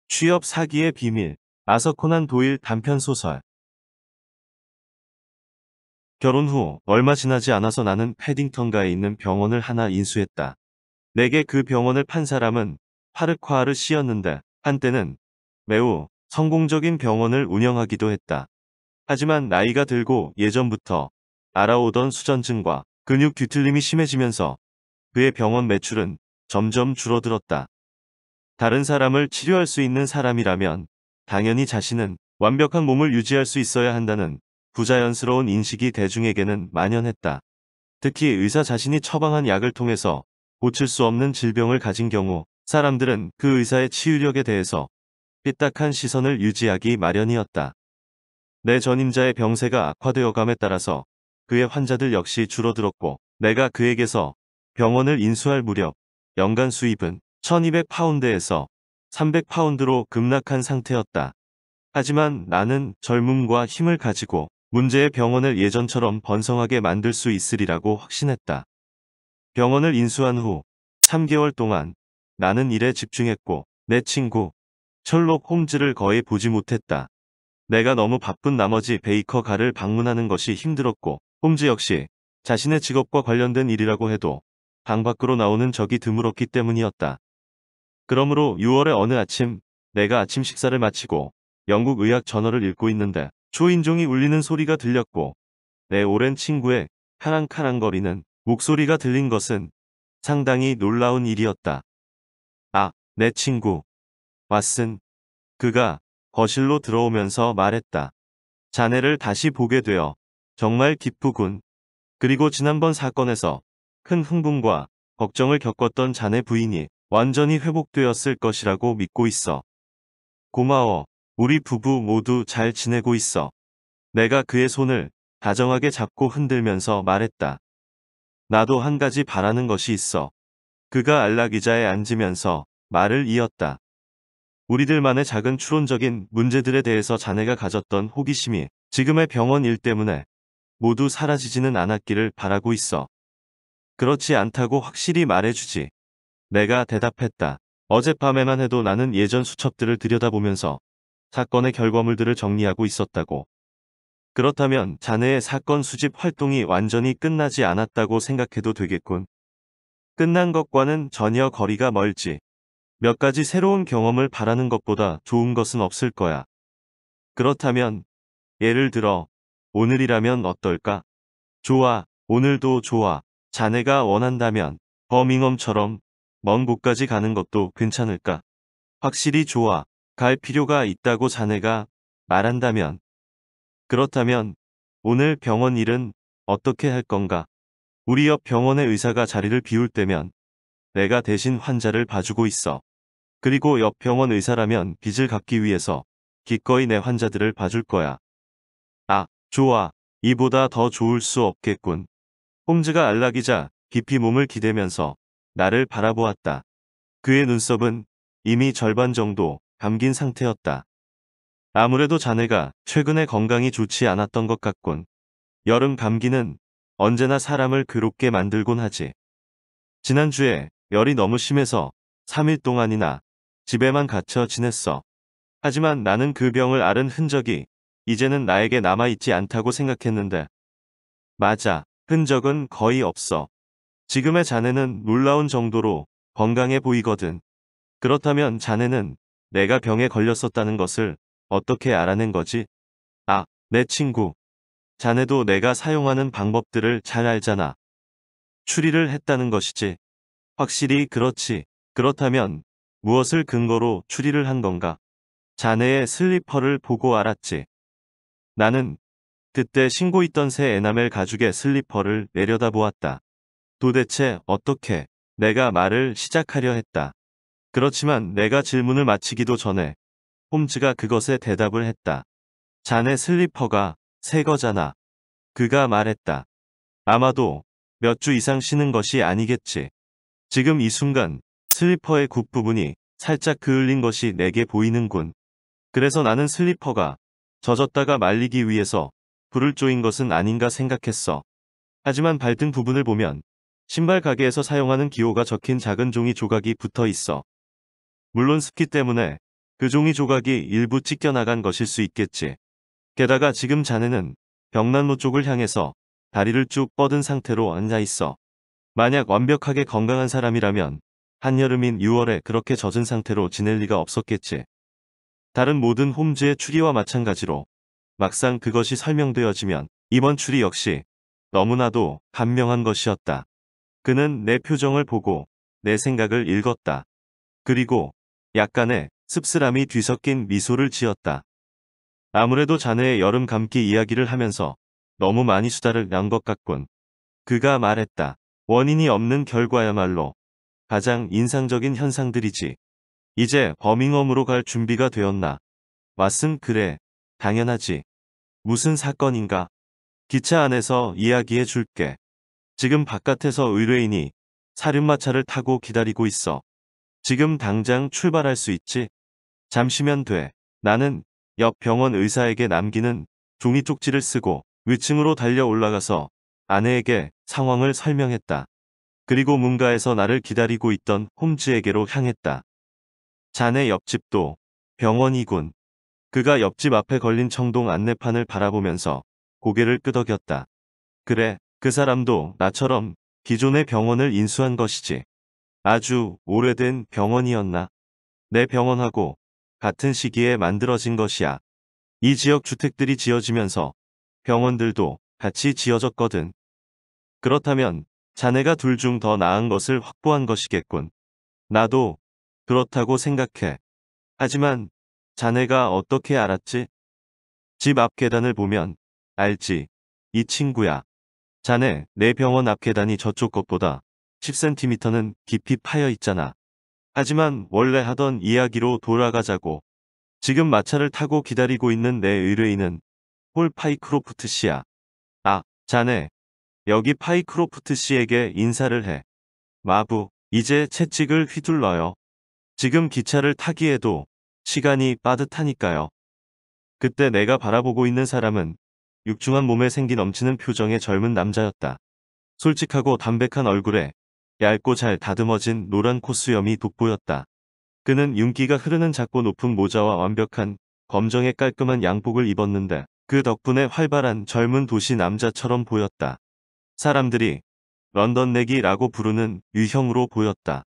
취업 사기의 비밀. 아서 코난 도일 단편 소설. 결혼 후 얼마 지나지 않아서 나는 패딩턴가에 있는 병원을 하나 인수했다. 내게 그 병원을 판 사람은 파르콰르 씨였는데 한때는 매우 성공적인 병원을 운영하기도 했다. 하지만 나이가 들고 예전부터 알아오던 수전증과 근육 뒤틀림이 심해지면서 그의 병원 매출은 점점 줄어들었다. 다른 사람을 치료할 수 있는 사람이라면 당연히 자신은 완벽한 몸을 유지할 수 있어야 한다는 부자연스러운 인식이 대중에게는 만연했다. 특히 의사 자신이 처방한 약을 통해서 고칠 수 없는 질병을 가진 경우 사람들은 그 의사의 치유력에 대해서 삐딱한 시선을 유지하기 마련이었다. 내 전임자의 병세가 악화되어감에 따라서 그의 환자들 역시 줄어들었고 내가 그에게서 병원을 인수할 무렵 연간 수입은 1200파운드에서 300파운드로 급락한 상태였다. 하지만 나는 젊음과 힘을 가지고 문제의 병원을 예전처럼 번성하게 만들 수 있으리라고 확신했다. 병원을 인수한 후 3개월 동안 나는 일에 집중했고 내 친구 셜록 홈즈를 거의 보지 못했다. 내가 너무 바쁜 나머지 베이커 가를 방문하는 것이 힘들었고 홈즈 역시 자신의 직업과 관련된 일이라고 해도 방 밖으로 나오는 적이 드물었기 때문이었다. 그러므로 6월의 어느 아침 내가 아침 식사를 마치고 영국 의학 저널을 읽고 있는데 초인종이 울리는 소리가 들렸고 내 오랜 친구의 카랑카랑거리는 목소리가 들린 것은 상당히 놀라운 일이었다. 아, 내 친구 왓슨. 그가 거실로 들어오면서 말했다. 자네를 다시 보게 되어 정말 기쁘군. 그리고 지난번 사건에서 큰 흥분과 걱정을 겪었던 자네 부인이 완전히 회복되었을 것이라고 믿고 있어. 고마워. 우리 부부 모두 잘 지내고 있어. 내가 그의 손을 다정하게 잡고 흔들면서 말했다. 나도 한 가지 바라는 것이 있어. 그가 안락의자에 앉으면서 말을 이었다. 우리들만의 작은 추론적인 문제들에 대해서 자네가 가졌던 호기심이 지금의 병원 일 때문에 모두 사라지지는 않았기를 바라고 있어. 그렇지 않다고 확실히 말해주지. 내가 대답했다. 어젯밤에만 해도 나는 예전 수첩들을 들여다보면서 사건의 결과물들을 정리하고 있었다고. 그렇다면 자네의 사건 수집 활동이 완전히 끝나지 않았다고 생각해도 되겠군. 끝난 것과는 전혀 거리가 멀지. 몇 가지 새로운 경험을 바라는 것보다 좋은 것은 없을 거야. 그렇다면 예를 들어 오늘이라면 어떨까? 좋아, 오늘도 좋아. 자네가 원한다면 버밍엄처럼 먼 곳까지 가는 것도 괜찮을까? 확실히 좋아. 갈 필요가 있다고 자네가 말한다면. 그렇다면 오늘 병원 일은 어떻게 할 건가? 우리 옆 병원의 의사가 자리를 비울 때면 내가 대신 환자를 봐주고 있어. 그리고 옆 병원 의사라면 빚을 갚기 위해서 기꺼이 내 환자들을 봐줄 거야. 아, 좋아. 이보다 더 좋을 수 없겠군. 홈즈가 안락이자 깊이 몸을 기대면서 나를 바라보았다. 그의 눈썹은 이미 절반 정도 감긴 상태였다. 아무래도 자네가 최근에 건강이 좋지 않았던 것 같군. 여름 감기는 언제나 사람을 괴롭게 만들곤 하지. 지난주에 열이 너무 심해서 3일 동안이나 집에만 갇혀 지냈어. 하지만 나는 그 병을 앓은 흔적이 이제는 나에게 남아있지 않다고 생각했는데. 맞아. 흔적은 거의 없어. 지금의 자네는 놀라운 정도로 건강해 보이거든. 그렇다면 자네는 내가 병에 걸렸었다는 것을 어떻게 알아낸 거지? 아, 내 친구. 자네도 내가 사용하는 방법들을 잘 알잖아. 추리를 했다는 것이지. 확실히 그렇지. 그렇다면 무엇을 근거로 추리를 한 건가? 자네의 슬리퍼를 보고 알았지. 나는 그때 신고 있던 새 에나멜 가죽의 슬리퍼를 내려다보았다. 도대체 어떻게? 내가 말을 시작하려 했다. 그렇지만 내가 질문을 마치기도 전에 홈즈가 그것에 대답을 했다. 자네 슬리퍼가 새 거잖아. 그가 말했다. 아마도 몇 주 이상 신은 것이 아니겠지. 지금 이 순간 슬리퍼의 굽부분이 살짝 그을린 것이 내게 보이는군. 그래서 나는 슬리퍼가 젖었다가 말리기 위해서 불을 쪼인 것은 아닌가 생각했어. 하지만 발등 부분을 보면 신발 가게에서 사용하는 기호가 적힌 작은 종이 조각이 붙어 있어. 물론 습기 때문에 그 종이 조각이 일부 찢겨나간 것일 수 있겠지. 게다가 지금 자네는 벽난로 쪽을 향해서 다리를 쭉 뻗은 상태로 앉아 있어. 만약 완벽하게 건강한 사람이라면 한여름인 6월에 그렇게 젖은 상태로 지낼 리가 없었겠지. 다른 모든 홈즈의 추리와 마찬가지로 막상 그것이 설명되어지면 이번 추리 역시 너무나도 간명한 것이었다. 그는 내 표정을 보고 내 생각을 읽었다. 그리고 약간의 씁쓸함이 뒤섞인 미소를 지었다. 아무래도 자네의 여름 감기 이야기를 하면서 너무 많이 수다를 난 것 같군. 그가 말했다. 원인이 없는 결과야말로 가장 인상적인 현상들이지. 이제 버밍엄으로 갈 준비가 되었나? 왓슨, 그래. 당연하지. 무슨 사건인가? 기차 안에서 이야기해 줄게. 지금 바깥에서 의뢰인이 사륜마차를 타고 기다리고 있어. 지금 당장 출발할 수 있지? 잠시면 돼. 나는 옆 병원 의사에게 남기는 종이 쪽지를 쓰고 위층으로 달려 올라가서 아내에게 상황을 설명했다. 그리고 문가에서 나를 기다리고 있던 홈즈에게로 향했다. 자네 옆집도 병원이군. 그가 옆집 앞에 걸린 청동 안내판을 바라보면서 고개를 끄덕였다. 그래, 그 사람도 나처럼 기존의 병원을 인수한 것이지. 아주 오래된 병원이었나? 내 병원하고 같은 시기에 만들어진 것이야. 이 지역 주택들이 지어지면서 병원들도 같이 지어졌거든. 그렇다면 자네가 둘 중 더 나은 것을 확보한 것이겠군. 나도 그렇다고 생각해. 하지만 자네가 어떻게 알았지? 집 앞 계단을 보면 알지. 이 친구야. 자네, 내 병원 앞 계단이 저쪽 것보다 10cm는 깊이 파여 있잖아. 하지만 원래 하던 이야기로 돌아가자고. 지금 마차를 타고 기다리고 있는 내 의뢰인은 폴 파이크로프트 씨야. 아, 자네. 여기 파이크로프트 씨에게 인사를 해. 마부, 이제 채찍을 휘둘러요. 지금 기차를 타기에도 시간이 빠듯하니까요. 그때 내가 바라보고 있는 사람은 육중한 몸에 생기 넘치는 표정의 젊은 남자였다. 솔직하고 담백한 얼굴에 얇고 잘 다듬어진 노란 콧수염이 돋보였다. 그는 윤기가 흐르는 작고 높은 모자와 완벽한 검정의 깔끔한 양복을 입었는데 그 덕분에 활발한 젊은 도시 남자처럼 보였다. 사람들이 런던 내기라고 부르는 유형으로 보였다.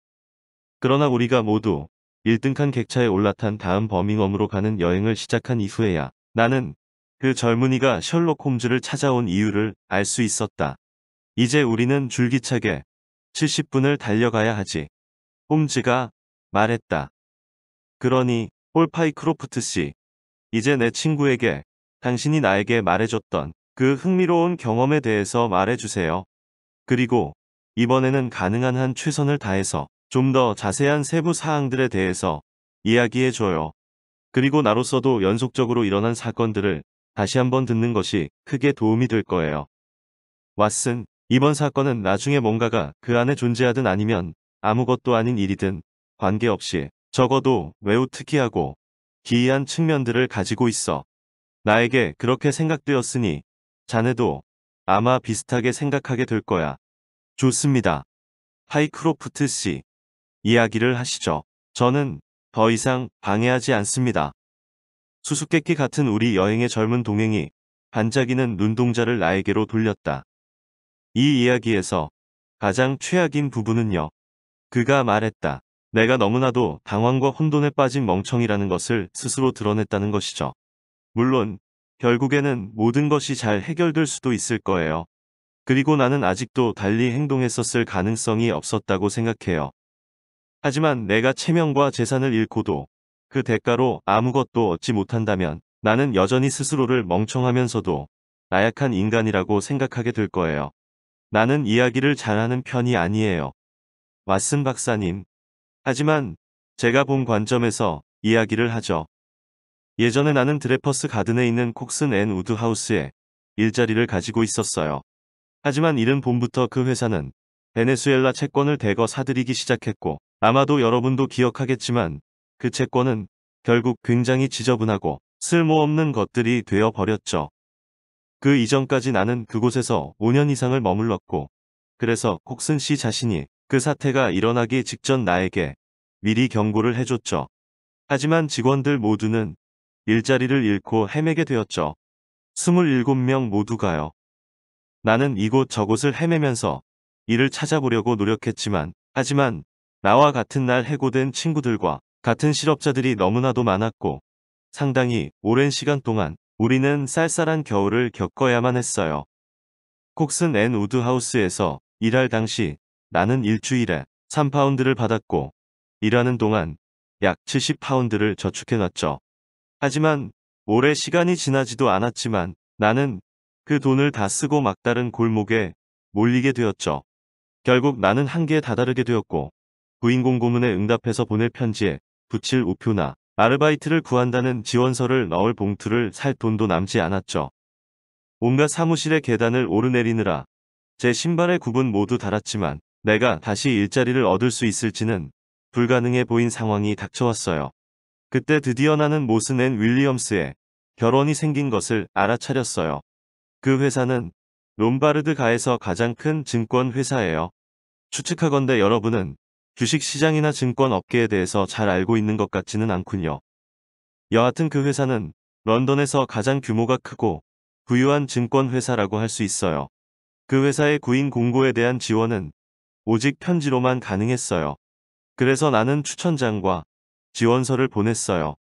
그러나 우리가 모두 1등칸 객차에 올라탄 다음 버밍엄으로 가는 여행을 시작한 이후에야 나는 그 젊은이가 셜록 홈즈를 찾아온 이유를 알 수 있었다. 이제 우리는 줄기차게 70분을 달려가야 하지. 홈즈가 말했다. 그러니 폴 파이크로프트 씨, 이제 내 친구에게 당신이 나에게 말해줬던 그 흥미로운 경험에 대해서 말해주세요. 그리고 이번에는 가능한 한 최선을 다해서 좀 더 자세한 세부 사항들에 대해서 이야기해줘요. 그리고 나로서도 연속적으로 일어난 사건들을 다시 한번 듣는 것이 크게 도움이 될 거예요. 왓슨, 이번 사건은 나중에 뭔가가 그 안에 존재하든 아니면 아무것도 아닌 일이든 관계없이 적어도 매우 특이하고 기이한 측면들을 가지고 있어. 나에게 그렇게 생각되었으니 자네도 아마 비슷하게 생각하게 될 거야. 좋습니다. 하이크로프트 씨, 이야기를 하시죠. 저는 더 이상 방해하지 않습니다. 수수께끼 같은 우리 여행의 젊은 동행이 반짝이는 눈동자를 나에게로 돌렸다. 이 이야기에서 가장 최악인 부분은요. 그가 말했다. 내가 너무나도 당황과 혼돈에 빠진 멍청이라는 것을 스스로 드러냈다는 것이죠. 물론 결국에는 모든 것이 잘 해결될 수도 있을 거예요. 그리고 나는 아직도 달리 행동했었을 가능성이 없었다고 생각해요. 하지만 내가 체면과 재산을 잃고도 그 대가로 아무것도 얻지 못한다면 나는 여전히 스스로를 멍청하면서도 나약한 인간이라고 생각하게 될 거예요. 나는 이야기를 잘하는 편이 아니에요. 왓슨 박사님. 하지만 제가 본 관점에서 이야기를 하죠. 예전에 나는 드레퍼스 가든에 있는 콕슨 앤 우드하우스에 일자리를 가지고 있었어요. 하지만 이른 봄부터 그 회사는 베네수엘라 채권을 대거 사들이기 시작했고 아마도 여러분도 기억하겠지만 그 채권은 결국 굉장히 지저분하고 쓸모없는 것들이 되어 버렸죠. 그 이전까지 나는 그곳에서 5년 이상을 머물렀고 그래서 콕슨 씨 자신이 그 사태가 일어나기 직전 나에게 미리 경고를 해줬죠. 하지만 직원들 모두는 일자리를 잃고 헤매게 되었죠. 27명 모두가요. 나는 이곳저곳을 헤매면서 일을 찾아보려고 노력했지만, 하지만 나와 같은 날 해고된 친구들과 같은 실업자들이 너무나도 많았고, 상당히 오랜 시간 동안 우리는 쌀쌀한 겨울을 겪어야만 했어요. 콕슨 앤 우드하우스에서 일할 당시 나는 일주일에 3파운드를 받았고, 일하는 동안 약 70파운드를 저축해놨죠. 하지만 오래 시간이 지나지도 않았지만 나는 그 돈을 다 쓰고 막다른 골목에 몰리게 되었죠. 결국 나는 한계에 다다르게 되었고, 부인공 고문에 응답해서 보낼 편지에 붙일 우표나 아르바이트를 구한다는 지원서를 넣을 봉투를 살 돈도 남지 않았죠. 온갖 사무실의 계단을 오르내리느라 제 신발의 굽은 모두 닳았지만 내가 다시 일자리를 얻을 수 있을지는 불가능해 보인 상황이 닥쳐왔어요. 그때 드디어 나는 모슨 앤 윌리엄스의 결혼이 생긴 것을 알아차렸어요. 그 회사는 롬바르드 가에서 가장 큰 증권 회사예요. 추측하건대 여러분은 주식시장이나 증권 업계에 대해서 잘 알고 있는 것 같지는 않군요. 여하튼 그 회사는 런던에서 가장 규모가 크고 부유한 증권 회사라고 할 수 있어요. 그 회사의 구인 공고에 대한 지원은 오직 편지로만 가능했어요. 그래서 나는 추천장과 지원서를 보냈어요.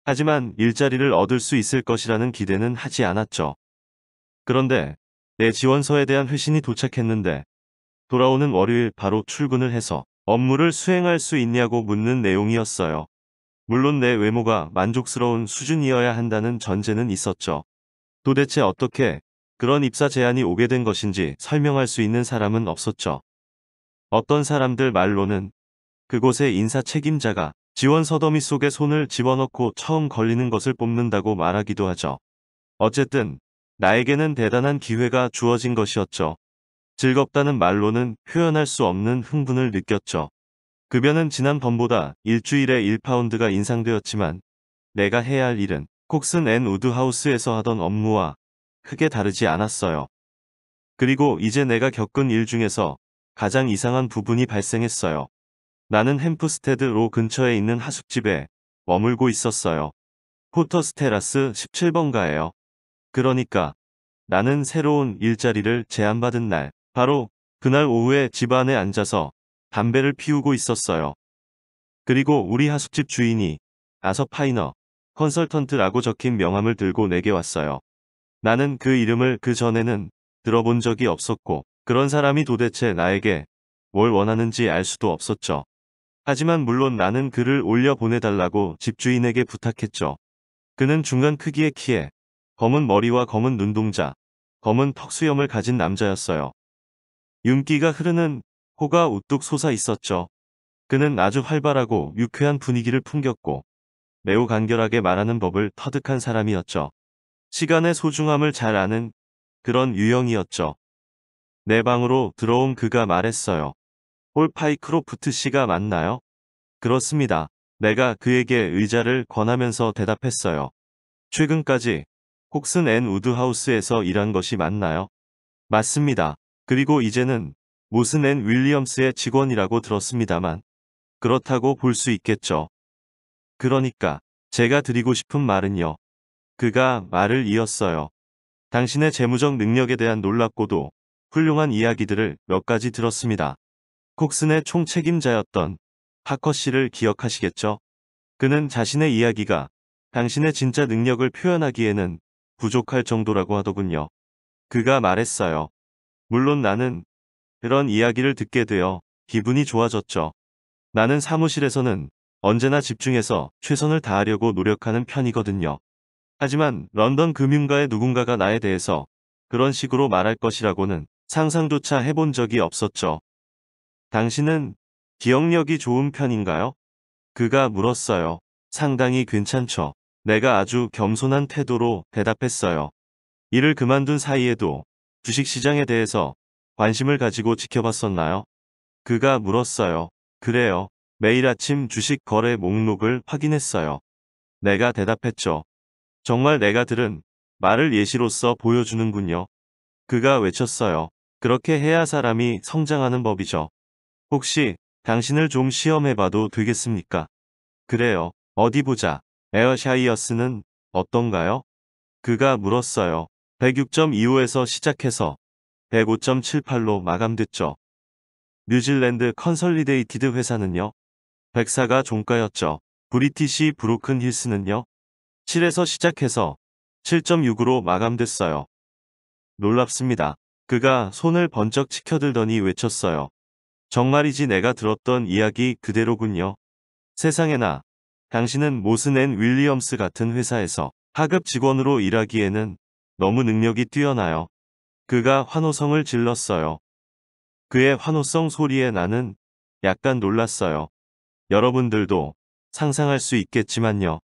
하지만 일자리를 얻을 수 있을 것이라는 기대는 하지 않았죠. 그런데 내 지원서에 대한 회신이 도착했는데 돌아오는 월요일 바로 출근을 해서 업무를 수행할 수 있냐고 묻는 내용이었어요. 물론 내 외모가 만족스러운 수준이어야 한다는 전제는 있었죠. 도대체 어떻게 그런 입사 제안이 오게 된 것인지 설명할 수 있는 사람은 없었죠. 어떤 사람들 말로는 그곳의 인사 책임자가 지원 서더미 속에 손을 집어넣고 처음 걸리는 것을 뽑는다고 말하기도 하죠. 어쨌든 나에게는 대단한 기회가 주어진 것이었죠. 즐겁다는 말로는 표현할 수 없는 흥분을 느꼈죠. 급여는 지난번보다 일주일에 1파운드가 인상되었지만 내가 해야 할 일은 콕슨 앤 우드하우스에서 하던 업무와 크게 다르지 않았어요. 그리고 이제 내가 겪은 일 중에서 가장 이상한 부분이 발생했어요. 나는 햄프스테드 로 근처에 있는 하숙집에 머물고 있었어요. 포터스 테라스 17번가예요. 그러니까 나는 새로운 일자리를 제안받은 날, 바로 그날 오후에 집 안에 앉아서 담배를 피우고 있었어요. 그리고 우리 하숙집 주인이 아서 파이너 컨설턴트라고 적힌 명함을 들고 내게 왔어요. 나는 그 이름을 그 전에는 들어본 적이 없었고 그런 사람이 도대체 나에게 뭘 원하는지 알 수도 없었죠. 하지만 물론 나는 글을 올려 보내달라고 집주인에게 부탁했죠. 그는 중간 크기의 키에 검은 머리와 검은 눈동자, 검은 턱수염을 가진 남자였어요. 윤기가 흐르는 코가 우뚝 솟아 있었죠. 그는 아주 활발하고 유쾌한 분위기를 풍겼고 매우 간결하게 말하는 법을 터득한 사람이었죠. 시간의 소중함을 잘 아는 그런 유형이었죠. 내 방으로 들어온 그가 말했어요. 폴 파이크로프트 씨가 맞나요? 그렇습니다. 내가 그에게 의자를 권하면서 대답했어요. 최근까지 콕슨 앤 우드하우스에서 일한 것이 맞나요? 맞습니다. 그리고 이제는 모슨 앤 윌리엄스의 직원이라고 들었습니다만 그렇다고 볼 수 있겠죠. 그러니까 제가 드리고 싶은 말은요. 그가 말을 이었어요. 당신의 재무적 능력에 대한 놀랍고도 훌륭한 이야기들을 몇 가지 들었습니다. 콕슨의 총책임자였던 파커 씨를 기억하시겠죠? 그는 자신의 이야기가 당신의 진짜 능력을 표현하기에는 부족할 정도라고 하더군요. 그가 말했어요. 물론 나는 그런 이야기를 듣게 되어 기분이 좋아졌죠. 나는 사무실에서는 언제나 집중해서 최선을 다하려고 노력하는 편이거든요. 하지만 런던 금융가의 누군가가 나에 대해서 그런 식으로 말할 것이라고는 상상조차 해본 적이 없었죠. 당신은 기억력이 좋은 편인가요? 그가 물었어요. 상당히 괜찮죠. 내가 아주 겸손한 태도로 대답했어요. 일을 그만둔 사이에도 주식시장에 대해서 관심을 가지고 지켜봤었나요? 그가 물었어요. 그래요. 매일 아침 주식 거래 목록을 확인했어요. 내가 대답했죠. 정말 내가 들은 말을 예시로서 보여주는군요. 그가 외쳤어요. 그렇게 해야 사람이 성장하는 법이죠. 혹시 당신을 좀 시험해봐도 되겠습니까? 그래요. 어디 보자. 에어샤이어스는 어떤가요? 그가 물었어요. 106.25에서 시작해서 105.78로 마감됐죠. 뉴질랜드 컨설리데이티드 회사는요? 104가 종가였죠. 브리티시 브로큰 힐스는요? 7에서 시작해서 7.6으로 마감됐어요. 놀랍습니다. 그가 손을 번쩍 치켜들더니 외쳤어요. 정말이지 내가 들었던 이야기 그대로군요. 세상에나, 당신은 모슨 앤 윌리엄스 같은 회사에서 하급 직원으로 일하기에는 너무 능력이 뛰어나요. 그가 환호성을 질렀어요. 그의 환호성 소리에 나는 약간 놀랐어요. 여러분들도 상상할 수 있겠지만요.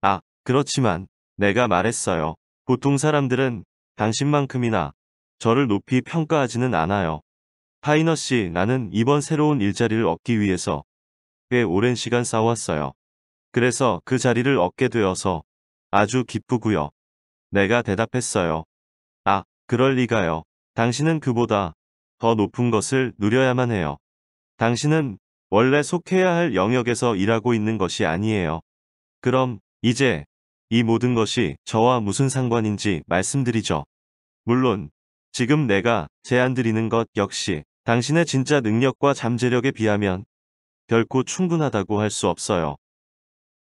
아, 그렇지만 내가 말했어요. 보통 사람들은 당신만큼이나 저를 높이 평가하지는 않아요. 파이너 씨, 나는 이번 새로운 일자리를 얻기 위해서 꽤 오랜 시간 싸웠어요. 그래서 그 자리를 얻게 되어서 아주 기쁘고요. 내가 대답했어요. 아, 그럴 리가요. 당신은 그보다 더 높은 것을 누려야만 해요. 당신은 원래 속해야 할 영역에서 일하고 있는 것이 아니에요. 그럼 이제 이 모든 것이 저와 무슨 상관인지 말씀드리죠. 물론 지금 내가 제안드리는 것 역시 당신의 진짜 능력과 잠재력에 비하면 결코 충분하다고 할 수 없어요.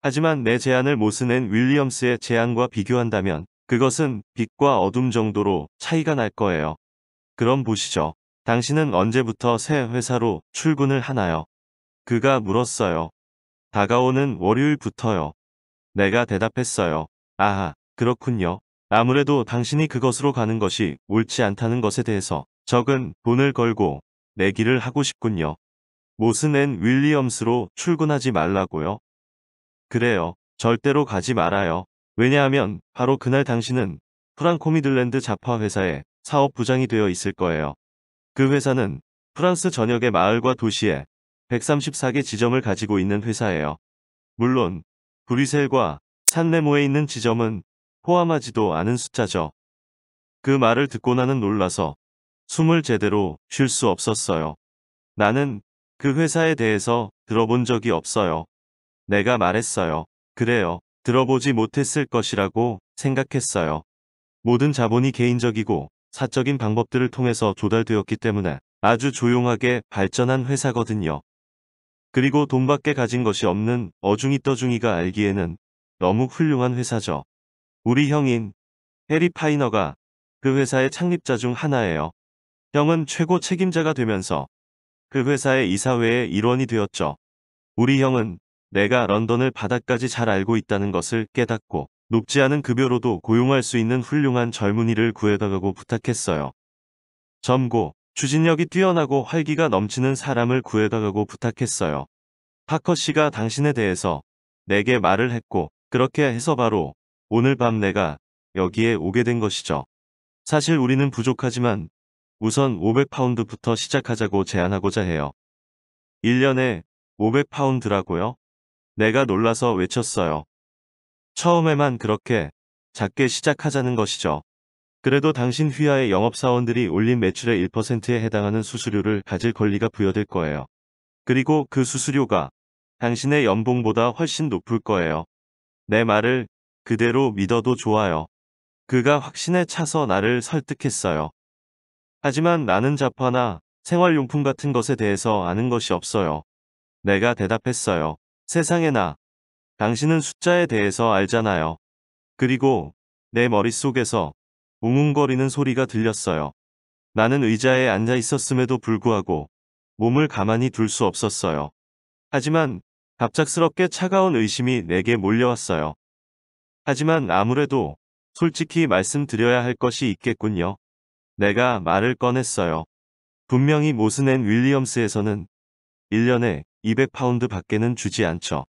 하지만 내 제안을 모슨 앤 윌리엄스의 제안과 비교한다면 그것은 빛과 어둠 정도로 차이가 날 거예요. 그럼 보시죠. 당신은 언제부터 새 회사로 출근을 하나요? 그가 물었어요. 다가오는 월요일부터요. 내가 대답했어요. 아하, 그렇군요. 아무래도 당신이 그것으로 가는 것이 옳지 않다는 것에 대해서 적은 돈을 걸고 내기를 하고 싶군요. 모슨 앤 윌리엄스로 출근하지 말라고요? 그래요. 절대로 가지 말아요. 왜냐하면 바로 그날 당신은 프랑코 미들랜드 자파 회사의 사업부장이 되어 있을 거예요. 그 회사는 프랑스 전역의 마을과 도시에 134개 지점을 가지고 있는 회사예요. 물론 브뤼셀과 산레모에 있는 지점은 포함하지도 않은 숫자죠. 그 말을 듣고 나는 놀라서 숨을 제대로 쉴 수 없었어요. 나는 그 회사에 대해서 들어본 적이 없어요. 내가 말했어요. 그래요. 들어보지 못했을 것이라고 생각했어요. 모든 자본이 개인적이고 사적인 방법들을 통해서 조달되었기 때문에 아주 조용하게 발전한 회사거든요. 그리고 돈밖에 가진 것이 없는 어중이 떠중이가 알기에는 너무 훌륭한 회사죠. 우리 형인 해리 파이너가 그 회사의 창립자 중 하나예요. 형은 최고 책임자가 되면서 그 회사의 이사회의 일원이 되었죠. 우리 형은 내가 런던을 바닥까지 잘 알고 있다는 것을 깨닫고 높지 않은 급여로도 고용할 수 있는 훌륭한 젊은이를 구해달라고 부탁했어요. 젊고 추진력이 뛰어나고 활기가 넘치는 사람을 구해달라고 부탁했어요. 파커 씨가 당신에 대해서 내게 말을 했고 그렇게 해서 바로 오늘 밤 내가 여기에 오게 된 것이죠. 사실 우리는 부족하지만 우선 500파운드부터 시작하자고 제안하고자 해요. 1년에 500파운드라고요? 내가 놀라서 외쳤어요. 처음에만 그렇게 작게 시작하자는 것이죠. 그래도 당신 휘하의 영업사원들이 올린 매출의 1%에 해당하는 수수료를 가질 권리가 부여될 거예요. 그리고 그 수수료가 당신의 연봉보다 훨씬 높을 거예요. 내 말을 그대로 믿어도 좋아요. 그가 확신에 차서 나를 설득했어요. 하지만 나는 자파나 생활용품 같은 것에 대해서 아는 것이 없어요. 내가 대답했어요. 세상에나, 당신은 숫자에 대해서 알잖아요. 그리고 내 머릿속에서 웅웅거리는 소리가 들렸어요. 나는 의자에 앉아 있었음에도 불구하고 몸을 가만히 둘 수 없었어요. 하지만 갑작스럽게 차가운 의심이 내게 몰려왔어요. 하지만 아무래도 솔직히 말씀드려야 할 것이 있겠군요. 내가 말을 꺼냈어요. 분명히 모슨 앤 윌리엄스에서는 1년에 200파운드 밖에는 주지 않죠.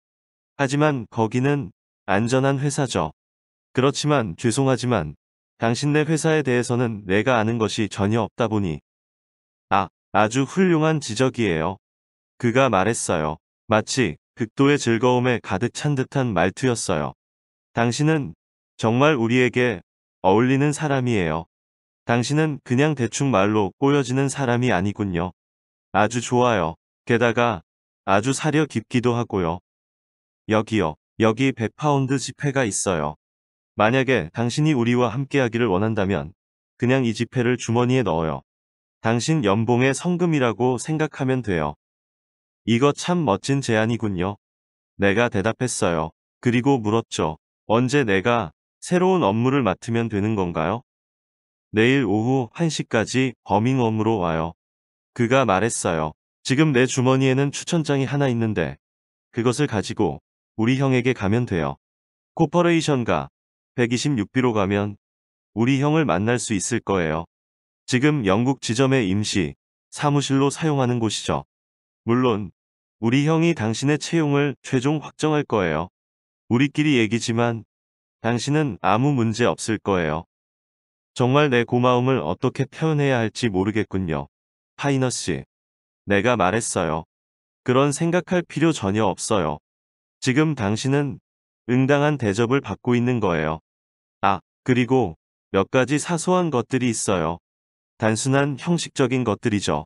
하지만 거기는 안전한 회사죠. 그렇지만 죄송하지만 당신네 회사에 대해서는 내가 아는 것이 전혀 없다 보니 아주 훌륭한 지적이에요. 그가 말했어요. 마치 극도의 즐거움에 가득 찬 듯한 말투였어요. 당신은 정말 우리에게 어울리는 사람이에요. 당신은 그냥 대충 말로 꼬여지는 사람이 아니군요. 아주 좋아요. 게다가 아주 사려 깊기도 하고요. 여기요. 여기 100파운드 지폐가 있어요. 만약에 당신이 우리와 함께하기를 원한다면 그냥 이 지폐를 주머니에 넣어요. 당신 연봉의 성금이라고 생각하면 돼요. 이거 참 멋진 제안이군요. 내가 대답했어요. 그리고 물었죠. 언제 내가 새로운 업무를 맡으면 되는 건가요? 내일 오후 1시까지 버밍엄으로 와요. 그가 말했어요. 지금 내 주머니에는 추천장이 하나 있는데 그것을 가지고 우리 형에게 가면 돼요. 코퍼레이션가 126B로 가면 우리 형을 만날 수 있을 거예요. 지금 영국 지점의 임시 사무실로 사용하는 곳이죠. 물론 우리 형이 당신의 채용을 최종 확정할 거예요. 우리끼리 얘기지만 당신은 아무 문제 없을 거예요. 정말 내 고마움을 어떻게 표현해야 할지 모르겠군요. 파이너 씨. 내가 말했어요. 그런 생각할 필요 전혀 없어요. 지금 당신은 응당한 대접을 받고 있는 거예요. 아, 그리고 몇 가지 사소한 것들이 있어요. 단순한 형식적인 것들이죠.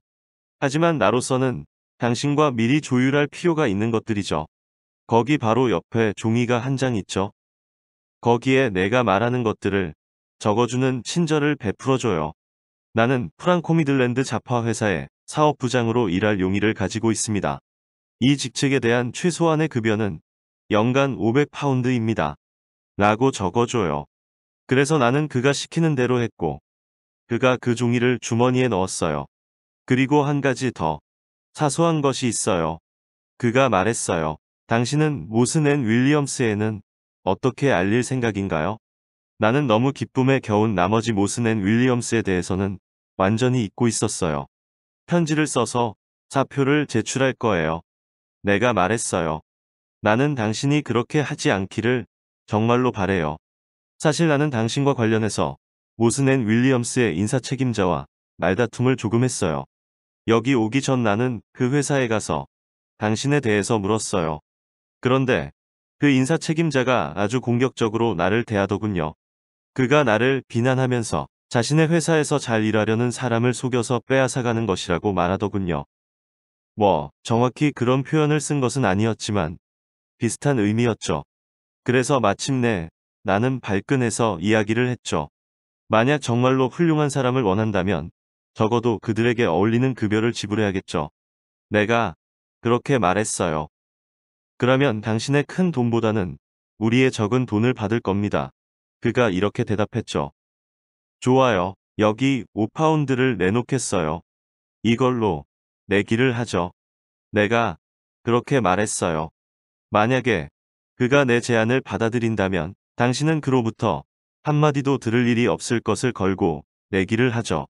하지만 나로서는 당신과 미리 조율할 필요가 있는 것들이죠. 거기 바로 옆에 종이가 한 장 있죠. 거기에 내가 말하는 것들을 적어주는 친절을 베풀어줘요. 나는 프랑코 미들랜드 자파 회사의 사업부장으로 일할 용의를 가지고 있습니다. 이 직책에 대한 최소한의 급여는 연간 500파운드입니다. 라고 적어줘요. 그래서 나는 그가 시키는 대로 했고 그가 그 종이를 주머니에 넣었어요. 그리고 한 가지 더 사소한 것이 있어요. 그가 말했어요. 당신은 모슨 앤 윌리엄스에는 어떻게 알릴 생각인가요? 나는 너무 기쁨에 겨운 나머지 모슨 앤 윌리엄스에 대해서는 완전히 잊고 있었어요. 편지를 써서 사표를 제출할 거예요. 내가 말했어요. 나는 당신이 그렇게 하지 않기를 정말로 바래요. 사실 나는 당신과 관련해서 모슨 앤 윌리엄스의 인사 책임자와 말다툼을 조금 했어요. 여기 오기 전 나는 그 회사에 가서 당신에 대해서 물었어요. 그런데 그 인사 책임자가 아주 공격적으로 나를 대하더군요. 그가 나를 비난하면서 자신의 회사에서 잘 일하려는 사람을 속여서 빼앗아가는 것이라고 말하더군요. 정확히 그런 표현을 쓴 것은 아니었지만 비슷한 의미였죠. 그래서 마침내 나는 발끈해서 이야기를 했죠. 만약 정말로 훌륭한 사람을 원한다면 적어도 그들에게 어울리는 급여를 지불해야겠죠. 내가 그렇게 말했어요. 그러면 당신의 큰 돈보다는 우리의 적은 돈을 받을 겁니다. 그가 이렇게 대답했죠. 좋아요. 여기 5파운드를 내놓겠어요. 이걸로 내기를 하죠. 내가 그렇게 말했어요. 만약에 그가 내 제안을 받아들인다면 당신은 그로부터 한마디도 들을 일이 없을 것을 걸고 내기를 하죠.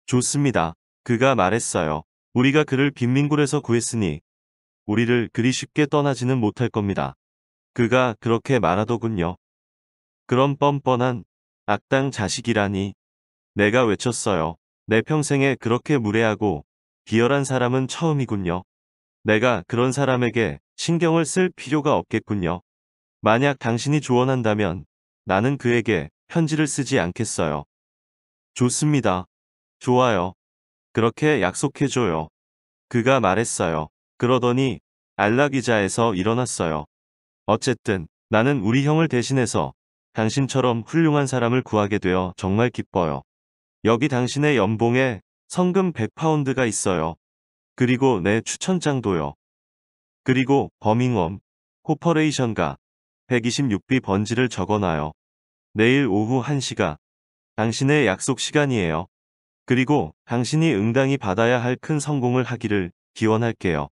좋습니다. 그가 말했어요. 우리가 그를 빈민굴에서 구했으니 우리를 그리 쉽게 떠나지는 못할 겁니다. 그가 그렇게 말하더군요. 그런 뻔뻔한 악당 자식이라니. 내가 외쳤어요. 내 평생에 그렇게 무례하고 비열한 사람은 처음이군요. 내가 그런 사람에게 신경을 쓸 필요가 없겠군요. 만약 당신이 조언한다면 나는 그에게 편지를 쓰지 않겠어요. 좋습니다. 좋아요. 그렇게 약속해줘요. 그가 말했어요. 그러더니 안락의자에서 일어났어요. 어쨌든 나는 우리 형을 대신해서 당신처럼 훌륭한 사람을 구하게 되어 정말 기뻐요. 여기 당신의 연봉에 성금 100파운드가 있어요. 그리고 내 추천장도요. 그리고 버밍엄 코퍼레이션가 126B 번지를 적어놔요. 내일 오후 1시가 당신의 약속 시간이에요. 그리고 당신이 응당히 받아야 할 큰 성공을 하기를 기원할게요.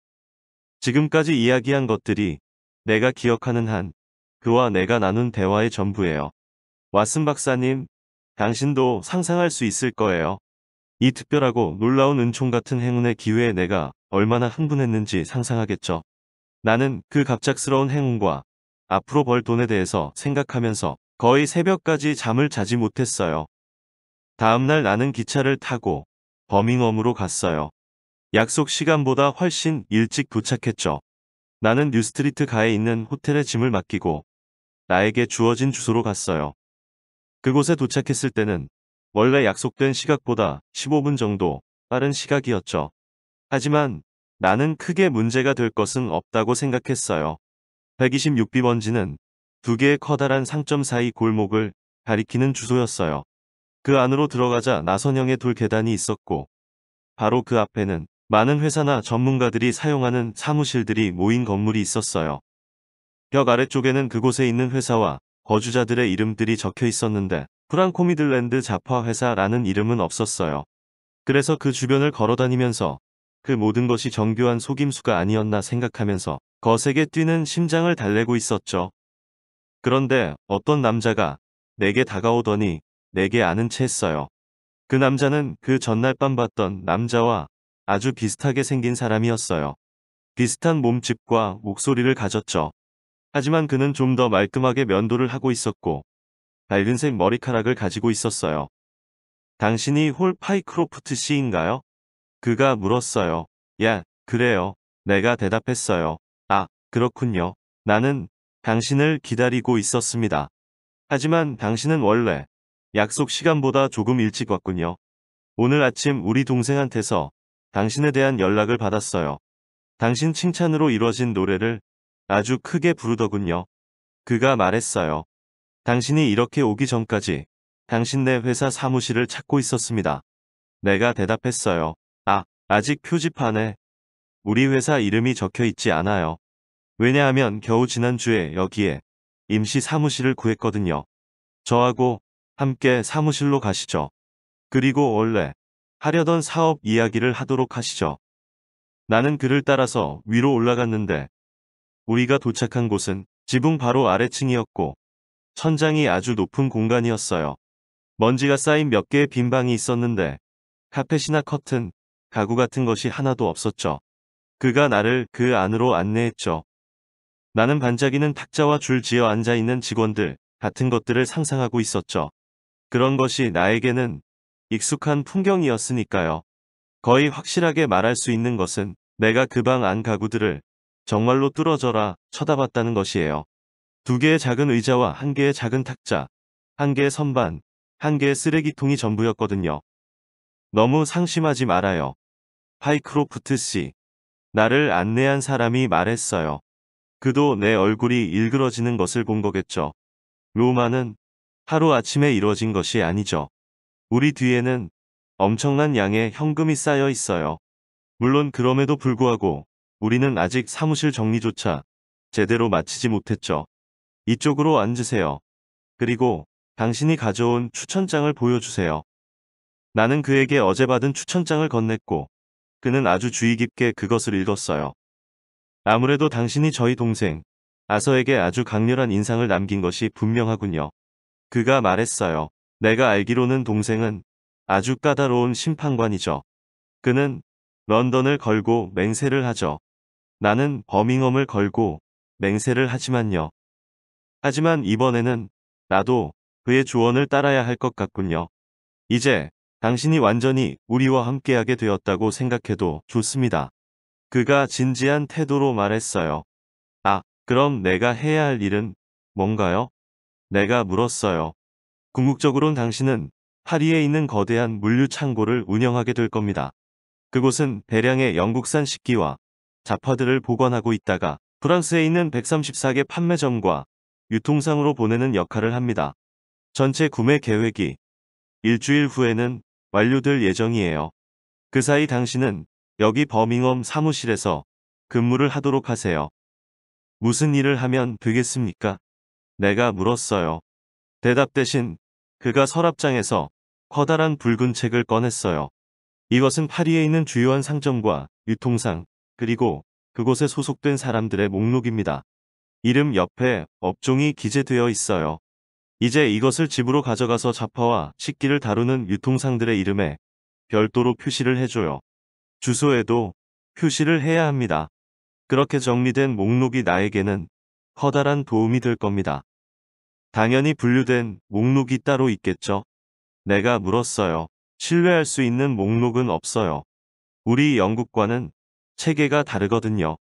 지금까지 이야기한 것들이 내가 기억하는 한 그와 내가 나눈 대화의 전부예요. 왓슨 박사님, 당신도 상상할 수 있을 거예요. 이 특별하고 놀라운 은총 같은 행운의 기회에 내가 얼마나 흥분했는지 상상하겠죠. 나는 그 갑작스러운 행운과 앞으로 벌 돈에 대해서 생각하면서 거의 새벽까지 잠을 자지 못했어요. 다음날 나는 기차를 타고 버밍엄으로 갔어요. 약속 시간보다 훨씬 일찍 도착했죠. 나는 뉴스트리트 가에 있는 호텔에 짐을 맡기고 나에게 주어진 주소로 갔어요. 그곳에 도착했을 때는 원래 약속된 시각보다 15분 정도 빠른 시각이었죠. 하지만 나는 크게 문제가 될 것은 없다고 생각했어요. 126B 번지는 두 개의 커다란 상점 사이 골목을 가리키는 주소였어요. 그 안으로 들어가자 나선형의 돌 계단이 있었고 바로 그 앞에는 많은 회사나 전문가들이 사용하는 사무실들이 모인 건물이 있었어요. 벽 아래쪽에는 그곳에 있는 회사와 거주자들의 이름들이 적혀 있었는데 프랑코 미들랜드 자파 회사라는 이름은 없었어요. 그래서 그 주변을 걸어다니면서 그 모든 것이 정교한 속임수가 아니었나 생각하면서 거세게 뛰는 심장을 달래고 있었죠. 그런데 어떤 남자가 내게 다가오더니 내게 아는 체 했어요. 그 남자는 그 전날 밤 봤던 남자와 아주 비슷하게 생긴 사람이었어요. 비슷한 몸집과 목소리를 가졌죠. 하지만 그는 좀 더 말끔하게 면도를 하고 있었고 밝은색 머리카락을 가지고 있었어요. 당신이 홀 파이크로프트 씨인가요? 그가 물었어요. 야, 그래요. 내가 대답했어요. 아, 그렇군요. 나는 당신을 기다리고 있었습니다. 하지만 당신은 원래 약속 시간보다 조금 일찍 왔군요. 오늘 아침 우리 동생한테서 당신에 대한 연락을 받았어요. 당신 칭찬으로 이루어진 노래를 아주 크게 부르더군요. 그가 말했어요. 당신이 이렇게 오기 전까지 당신네 회사 사무실을 찾고 있었습니다. 내가 대답했어요. 아, 아직 표지판에 우리 회사 이름이 적혀 있지 않아요. 왜냐하면 겨우 지난주에 여기에 임시 사무실을 구했거든요. 저하고 함께 사무실로 가시죠. 그리고 원래 하려던 사업 이야기를 하도록 하시죠. 나는 그를 따라서 위로 올라갔는데 우리가 도착한 곳은 지붕 바로 아래층이었고 천장이 아주 높은 공간이었어요. 먼지가 쌓인 몇 개의 빈 방이 있었는데 카펫이나 커튼, 가구 같은 것이 하나도 없었죠. 그가 나를 그 안으로 안내했죠. 나는 반짝이는 탁자와 줄 지어 앉아있는 직원들 같은 것들을 상상하고 있었죠. 그런 것이 나에게는 익숙한 풍경이었으니까요. 거의 확실하게 말할 수 있는 것은 내가 그 방 안 가구들을 정말로 뚫어져라 쳐다봤다는 것이에요. 두 개의 작은 의자와 한 개의 작은 탁자, 한 개의 선반, 한 개의 쓰레기통이 전부였거든요. 너무 상심하지 말아요. 파이크로프트 씨. 나를 안내한 사람이 말했어요. 그도 내 얼굴이 일그러지는 것을 본 거겠죠. 로마는 하루아침에 이루어진 것이 아니죠. 우리 뒤에는 엄청난 양의 현금이 쌓여 있어요. 물론 그럼에도 불구하고 우리는 아직 사무실 정리조차 제대로 마치지 못했죠. 이쪽으로 앉으세요. 그리고 당신이 가져온 추천장을 보여주세요. 나는 그에게 어제 받은 추천장을 건넸고 그는 아주 주의 깊게 그것을 읽었어요. 아무래도 당신이 저희 동생 아서에게 아주 강렬한 인상을 남긴 것이 분명하군요. 그가 말했어요. 내가 알기로는 동생은 아주 까다로운 심판관이죠. 그는 런던을 걸고 맹세를 하죠. 나는 버밍엄을 걸고 맹세를 하지만요. 하지만 이번에는 나도 그의 조언을 따라야 할 것 같군요. 이제 당신이 완전히 우리와 함께하게 되었다고 생각해도 좋습니다. 그가 진지한 태도로 말했어요. 아, 그럼 내가 해야 할 일은 뭔가요? 내가 물었어요. 궁극적으론 당신은 파리에 있는 거대한 물류 창고를 운영하게 될 겁니다. 그곳은 대량의 영국산 식기와 잡화들을 보관하고 있다가 프랑스에 있는 134개 판매점과 유통상으로 보내는 역할을 합니다. 전체 구매 계획이 일주일 후에는 완료될 예정이에요. 그 사이 당신은 여기 버밍엄 사무실에서 근무를 하도록 하세요. 무슨 일을 하면 되겠습니까? 내가 물었어요. 대답 대신 그가 서랍장에서 커다란 붉은 책을 꺼냈어요. 이것은 파리에 있는 주요한 상점과 유통상, 그리고 그곳에 소속된 사람들의 목록입니다. 이름 옆에 업종이 기재되어 있어요. 이제 이것을 집으로 가져가서 잡화와 식기를 다루는 유통상들의 이름에 별도로 표시를 해줘요. 주소에도 표시를 해야 합니다. 그렇게 정리된 목록이 나에게는 커다란 도움이 될 겁니다. 당연히 분류된 목록이 따로 있겠죠? 내가 물었어요. 신뢰할 수 있는 목록은 없어요. 우리 영국과는 체계가 다르거든요.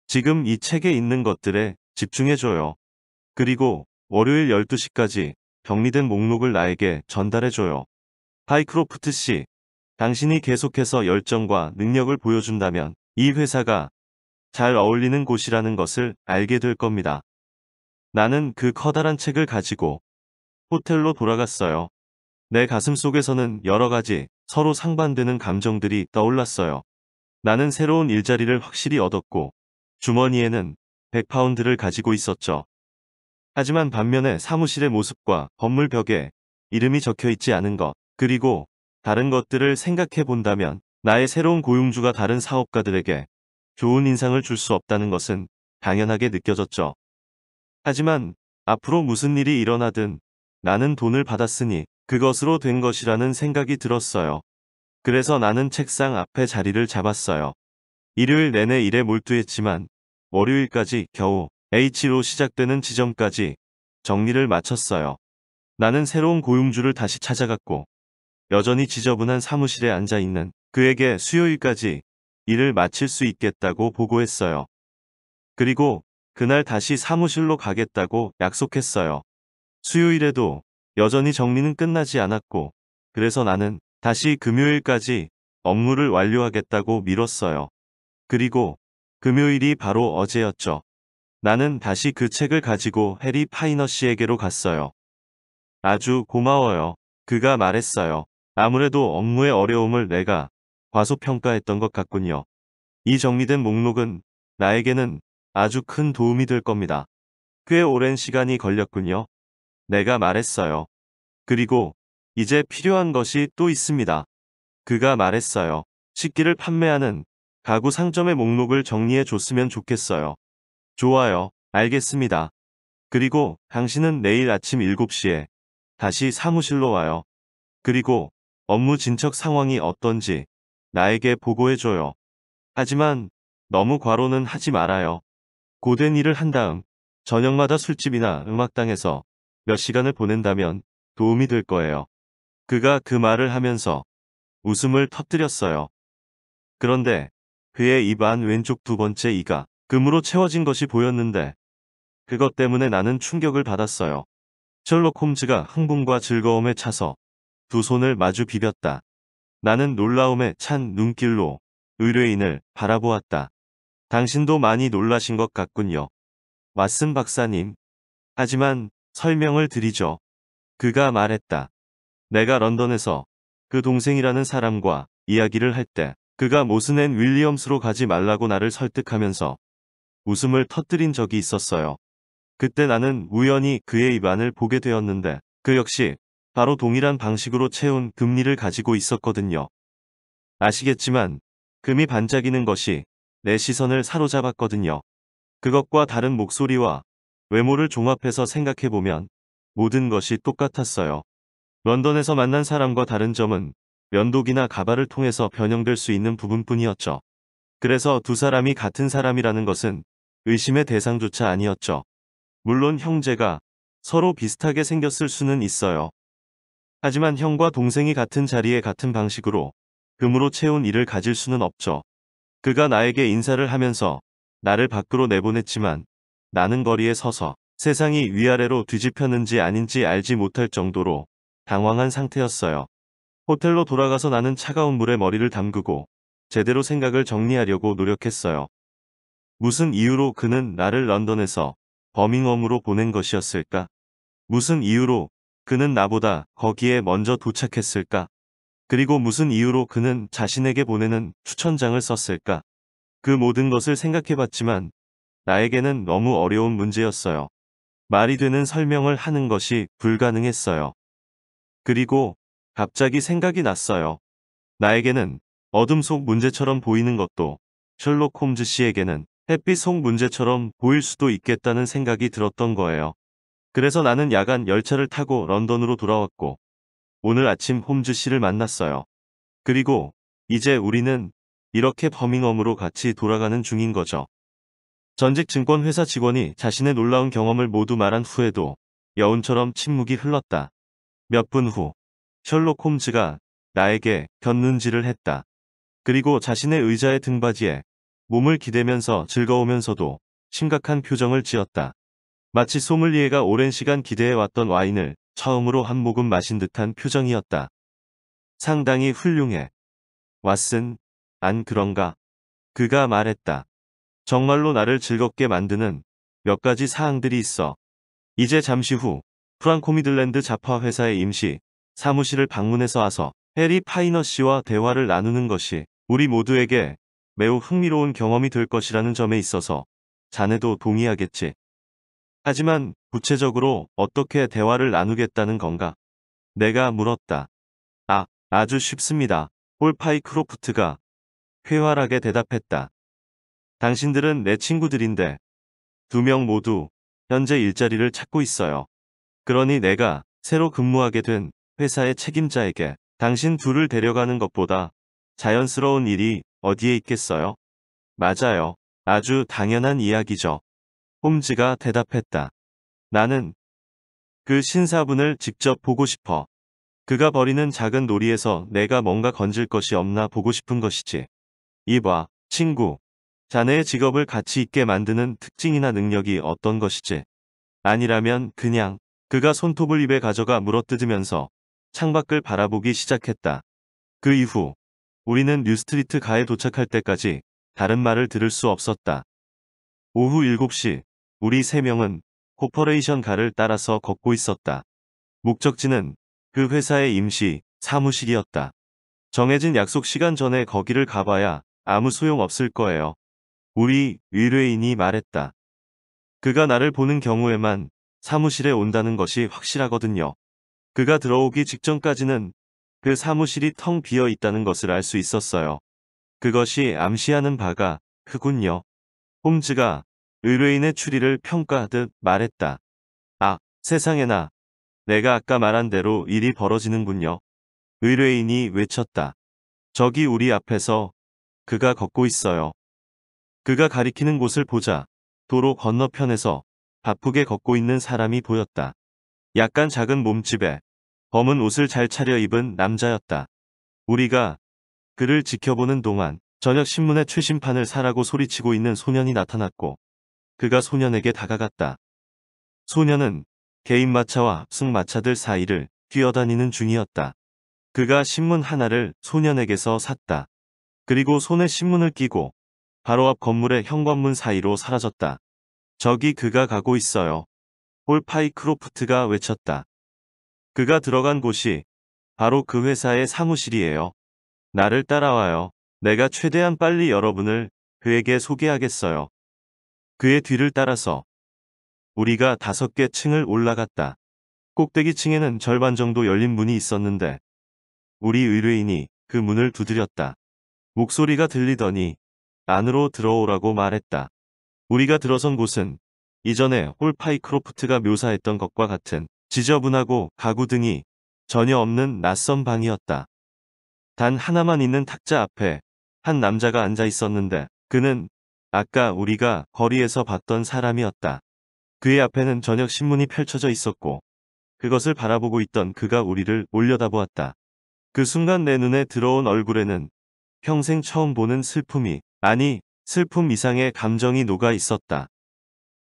지금 이 책에 있는 것들에 집중해줘요. 그리고 월요일 12시까지 정리된 목록을 나에게 전달해줘요. 파이크로프트 씨, 당신이 계속해서 열정과 능력을 보여준다면 이 회사가 잘 어울리는 곳이라는 것을 알게 될 겁니다. 나는 그 커다란 책을 가지고 호텔로 돌아갔어요. 내 가슴 속에서는 여러 가지 서로 상반되는 감정들이 떠올랐어요. 나는 새로운 일자리를 확실히 얻었고 주머니에는 100파운드를 가지고 있었죠. 하지만 반면에 사무실의 모습과 건물 벽에 이름이 적혀 있지 않은 것, 그리고 다른 것들을 생각해 본다면 나의 새로운 고용주가 다른 사업가들에게 좋은 인상을 줄 수 없다는 것은 당연하게 느껴졌죠. 하지만 앞으로 무슨 일이 일어나든 나는 돈을 받았으니 그것으로 된 것이라는 생각이 들었어요. 그래서 나는 책상 앞에 자리를 잡았어요. 일요일 내내 일에 몰두했지만 월요일까지 겨우 H로 시작되는 지점까지 정리를 마쳤어요. 나는 새로운 고용주를 다시 찾아갔고 여전히 지저분한 사무실에 앉아 있는 그에게 수요일까지 일을 마칠 수 있겠다고 보고했어요. 그리고 그날 다시 사무실로 가겠다고 약속했어요. 수요일에도 여전히 정리는 끝나지 않았고 그래서 나는 다시 금요일까지 업무를 완료하겠다고 미뤘어요. 그리고 금요일이 바로 어제였죠. 나는 다시 그 책을 가지고 해리 파이너 씨에게로 갔어요. 아주 고마워요. 그가 말했어요. 아무래도 업무의 어려움을 내가 과소평가했던 것 같군요. 이 정리된 목록은 나에게는 아주 큰 도움이 될 겁니다. 꽤 오랜 시간이 걸렸군요. 내가 말했어요. 그리고 이제 필요한 것이 또 있습니다. 그가 말했어요. 식기를 판매하는 가구 상점의 목록을 정리해 줬으면 좋겠어요. 좋아요. 알겠습니다. 그리고 당신은 내일 아침 7시에 다시 사무실로 와요. 그리고 업무 진척 상황이 어떤지 나에게 보고해줘요. 하지만 너무 과로는 하지 말아요. 고된 일을 한 다음 저녁마다 술집이나 음악당에서 몇 시간을 보낸다면 도움이 될 거예요. 그가 그 말을 하면서 웃음을 터뜨렸어요. 그런데 그의 입 안 왼쪽 두 번째 이가 금으로 채워진 것이 보였는데 그것 때문에 나는 충격을 받았어요. 셜록 홈즈가 흥분과 즐거움에 차서 두 손을 마주 비볐다. 나는 놀라움에 찬 눈길로 의뢰인을 바라보았다. 당신도 많이 놀라신 것 같군요. 왓슨 박사님. 하지만 설명을 드리죠. 그가 말했다. 내가 런던에서 그 동생이라는 사람과 이야기를 할 때 그가 모슨앤 윌리엄스로 가지 말라고 나를 설득하면서 웃음을 터뜨린 적이 있었어요. 그때 나는 우연히 그의 입안을 보게 되었는데 그 역시 바로 동일한 방식으로 채운 금리를 가지고 있었거든요. 아시겠지만 금이 반짝이는 것이 내 시선을 사로잡았거든요. 그것과 다른 목소리와 외모를 종합해서 생각해보면 모든 것이 똑같았어요. 런던에서 만난 사람과 다른 점은 면도기나 가발을 통해서 변형될 수 있는 부분뿐이었죠. 그래서 두 사람이 같은 사람이라는 것은 의심의 대상조차 아니었죠. 물론 형제가 서로 비슷하게 생겼을 수는 있어요. 하지만 형과 동생이 같은 자리에 같은 방식으로 금으로 채운 일을 가질 수는 없죠. 그가 나에게 인사를 하면서 나를 밖으로 내보냈지만 나는 거리에 서서 세상이 위아래로 뒤집혔는지 아닌지 알지 못할 정도로 당황한 상태였어요. 호텔로 돌아가서 나는 차가운 물에 머리를 담그고 제대로 생각을 정리하려고 노력했어요. 무슨 이유로 그는 나를 런던에서 버밍엄으로 보낸 것이었을까? 무슨 이유로 그는 나보다 거기에 먼저 도착했을까? 그리고 무슨 이유로 그는 자신에게 보내는 추천장을 썼을까? 그 모든 것을 생각해봤지만 나에게는 너무 어려운 문제였어요. 말이 되는 설명을 하는 것이 불가능했어요. 그리고 갑자기 생각이 났어요. 나에게는 어둠 속 문제처럼 보이는 것도 셜록 홈즈 씨에게는 햇빛 속 문제처럼 보일 수도 있겠다는 생각이 들었던 거예요. 그래서 나는 야간 열차를 타고 런던으로 돌아왔고 오늘 아침 홈즈 씨를 만났어요. 그리고 이제 우리는 이렇게 버밍엄으로 같이 돌아가는 중인 거죠. 전직 증권회사 직원이 자신의 놀라운 경험을 모두 말한 후에도 여운처럼 침묵이 흘렀다. 몇 분 후 셜록 홈즈가 나에게 곁눈질을 했다. 그리고 자신의 의자의 등받이에 몸을 기대면서 즐거우면서도 심각한 표정을 지었다. 마치 소믈리에가 오랜 시간 기대해왔던 와인을 처음으로 한 모금 마신 듯한 표정이었다. 상당히 훌륭해. 왓슨, 안 그런가? 그가 말했다. 정말로 나를 즐겁게 만드는 몇 가지 사항들이 있어. 이제 잠시 후 프랑코 미들랜드 자파 회사의 임시 사무실을 방문해서 와서 해리 파이너 씨와 대화를 나누는 것이 우리 모두에게 매우 흥미로운 경험이 될 것이라는 점에 있어서 자네도 동의하겠지. 하지만 구체적으로 어떻게 대화를 나누겠다는 건가? 내가 물었다. 아주 쉽습니다. 폴 파이크로프트가 회활하게 대답했다. 당신들은 내 친구들인데 두 명 모두 현재 일자리를 찾고 있어요. 그러니 내가 새로 근무하게 된 회사의 책임자에게 당신 둘을 데려가는 것보다 자연스러운 일이 어디에 있겠어요? 맞아요. 아주 당연한 이야기죠. 홈즈가 대답했다. 나는 그 신사분을 직접 보고 싶어. 그가 벌이는 작은 놀이에서 내가 뭔가 건질 것이 없나 보고 싶은 것이지. 이봐, 친구. 자네의 직업을 가치 있게 만드는 특징이나 능력이 어떤 것이지? 아니라면 그냥 그가 손톱을 입에 가져가 물어뜯으면서 창밖을 바라보기 시작했다. 그 이후 우리는 뉴스트리트 가에 도착할 때까지 다른 말을 들을 수 없었다. 오후 7시 우리 세 명은 코퍼레이션 가를 따라서 걷고 있었다. 목적지는 그 회사의 임시 사무실이었다. 정해진 약속 시간 전에 거기를 가봐야 아무 소용 없을 거예요. 우리 의뢰인이 말했다. 그가 나를 보는 경우에만 사무실에 온다는 것이 확실하거든요. 그가 들어오기 직전까지는 그 사무실이 텅 비어 있다는 것을 알 수 있었어요. 그것이 암시하는 바가 크군요. 홈즈가 의뢰인의 추리를 평가하듯 말했다. 세상에나. 내가 아까 말한 대로 일이 벌어지는군요. 의뢰인이 외쳤다. 저기 우리 앞에서 그가 걷고 있어요. 그가 가리키는 곳을 보자 도로 건너편에서 바쁘게 걷고 있는 사람이 보였다. 약간 작은 몸집에 검은 옷을 잘 차려입은 남자였다. 우리가 그를 지켜보는 동안 저녁 신문의 최신판을 사라고 소리치고 있는 소년이 나타났고 그가 소년에게 다가갔다. 소년은 개인마차와 합승마차들 사이를 뛰어다니는 중이었다. 그가 신문 하나를 소년에게서 샀다. 그리고 손에 신문을 끼고 바로 앞 건물의 현관문 사이로 사라졌다. 저기 그가 가고 있어요. 폴 파이크로프트가 외쳤다. 그가 들어간 곳이 바로 그 회사의 사무실이에요. 나를 따라와요. 내가 최대한 빨리 여러분을 그에게 소개하겠어요. 그의 뒤를 따라서 우리가 5개 층을 올라갔다. 꼭대기 층에는 절반 정도 열린 문이 있었는데 우리 의뢰인이 그 문을 두드렸다. 목소리가 들리더니 안으로 들어오라고 말했다. 우리가 들어선 곳은 이전에 홀 파이크로프트가 묘사했던 것과 같은 지저분하고 가구 등이 전혀 없는 낯선 방이었다. 단 하나만 있는 탁자 앞에 한 남자가 앉아 있었는데 그는 아까 우리가 거리에서 봤던 사람이었다. 그의 앞에는 저녁 신문이 펼쳐져 있었고 그것을 바라보고 있던 그가 우리를 올려다보았다. 그 순간 내 눈에 들어온 얼굴에는 평생 처음 보는 슬픔이 아니 슬픔 이상의 감정이 녹아 있었다.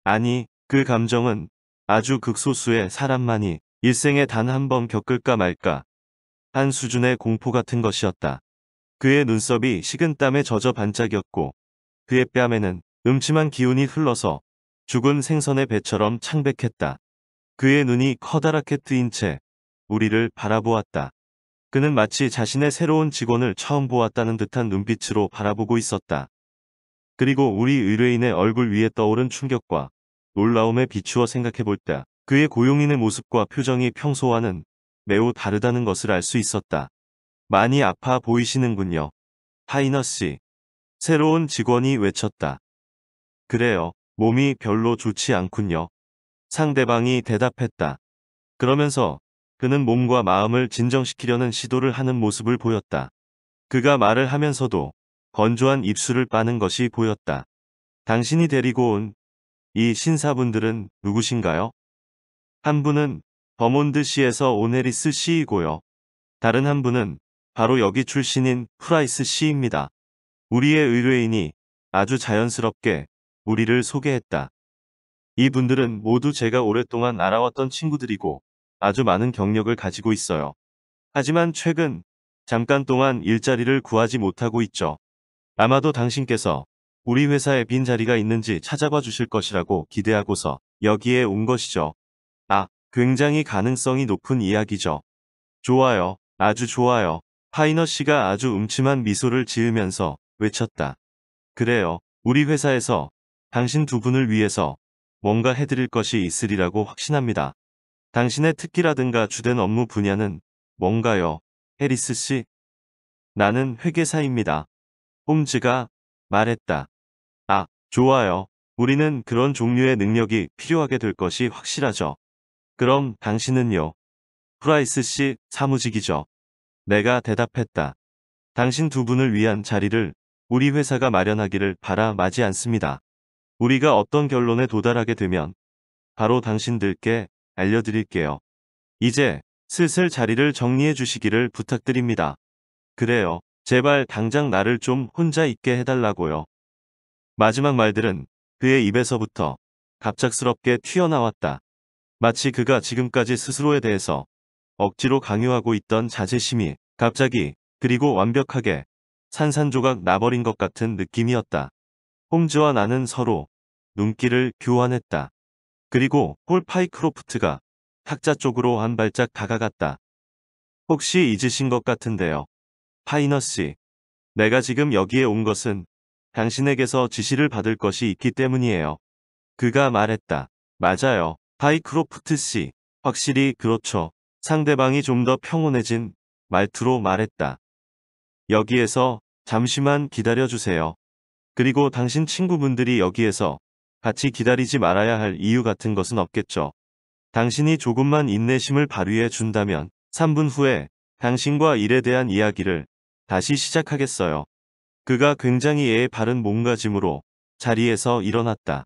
아니 그 감정은 아주 극소수의 사람만이 일생에 단 한 번 겪을까 말까 한 수준의 공포 같은 것이었다. 그의 눈썹이 식은땀에 젖어 반짝였고 그의 뺨에는 음침한 기운이 흘러서 죽은 생선의 배처럼 창백했다. 그의 눈이 커다랗게 뜨인 채 우리를 바라보았다. 그는 마치 자신의 새로운 직원을 처음 보았다는 듯한 눈빛으로 바라보고 있었다. 그리고 우리 의뢰인의 얼굴 위에 떠오른 충격과 놀라움에 비추어 생각해볼 때 그의 고용인의 모습과 표정이 평소와는 매우 다르다는 것을 알 수 있었다. 많이 아파 보이시는군요. 파이너 씨. 새로운 직원이 외쳤다. 그래요. 몸이 별로 좋지 않군요. 상대방이 대답했다. 그러면서 그는 몸과 마음을 진정시키려는 시도를 하는 모습을 보였다. 그가 말을 하면서도 건조한 입술을 빠는 것이 보였다. 당신이 데리고 온 이 신사분들은 누구신가요? 한 분은 버몬드시에서 온 해리스 씨이고요. 다른 한 분은 바로 여기 출신인 프라이스 씨입니다. 우리의 의뢰인이 아주 자연스럽게 우리를 소개했다. 이 분들은 모두 제가 오랫동안 알아왔던 친구들이고 아주 많은 경력을 가지고 있어요. 하지만 최근 잠깐 동안 일자리를 구하지 못하고 있죠. 아마도 당신께서 우리 회사에 빈자리가 있는지 찾아봐 주실 것이라고 기대하고서 여기에 온 것이죠. 아, 굉장히 가능성이 높은 이야기죠. 좋아요. 아주 좋아요. 파이너 씨가 아주 음침한 미소를 지으면서 외쳤다. 그래요. 우리 회사에서 당신 두 분을 위해서 뭔가 해드릴 것이 있으리라고 확신합니다. 당신의 특기라든가 주된 업무 분야는 뭔가요? 해리스 씨? 나는 회계사입니다. 홈즈가 말했다. 아, 좋아요. 우리는 그런 종류의 능력이 필요하게 될 것이 확실하죠. 그럼 당신은요? 프라이스 씨, 사무직이죠. 내가 대답했다. 당신 두 분을 위한 자리를 우리 회사가 마련하기를 바라마지 않습니다. 우리가 어떤 결론에 도달하게 되면 바로 당신들께 알려드릴게요. 이제 슬슬 자리를 정리해 주시기를 부탁드립니다. 그래요. 제발 당장 나를 좀 혼자 있게 해달라고요. 마지막 말들은 그의 입에서부터 갑작스럽게 튀어나왔다. 마치 그가 지금까지 스스로에 대해서 억지로 강요하고 있던 자제심이 갑자기 그리고 완벽하게 산산조각 나버린 것 같은 느낌이었다. 홈즈와 나는 서로 눈길을 교환했다. 그리고 폴 파이크로프트가 탁자 쪽으로 한 발짝 다가갔다. 혹시 잊으신 것 같은데요. 파이너 씨, 내가 지금 여기에 온 것은 당신에게서 지시를 받을 것이 있기 때문이에요. 그가 말했다. 맞아요. 파이크로프트 씨. 확실히 그렇죠. 상대방이 좀 더 평온해진 말투로 말했다. 여기에서 잠시만 기다려주세요. 그리고 당신 친구분들이 여기에서 같이 기다리지 말아야 할 이유 같은 것은 없겠죠. 당신이 조금만 인내심을 발휘해 준다면 3분 후에 당신과 일에 대한 이야기를 다시 시작하겠어요. 그가 굉장히 예의 바른 몸가짐으로 자리에서 일어났다.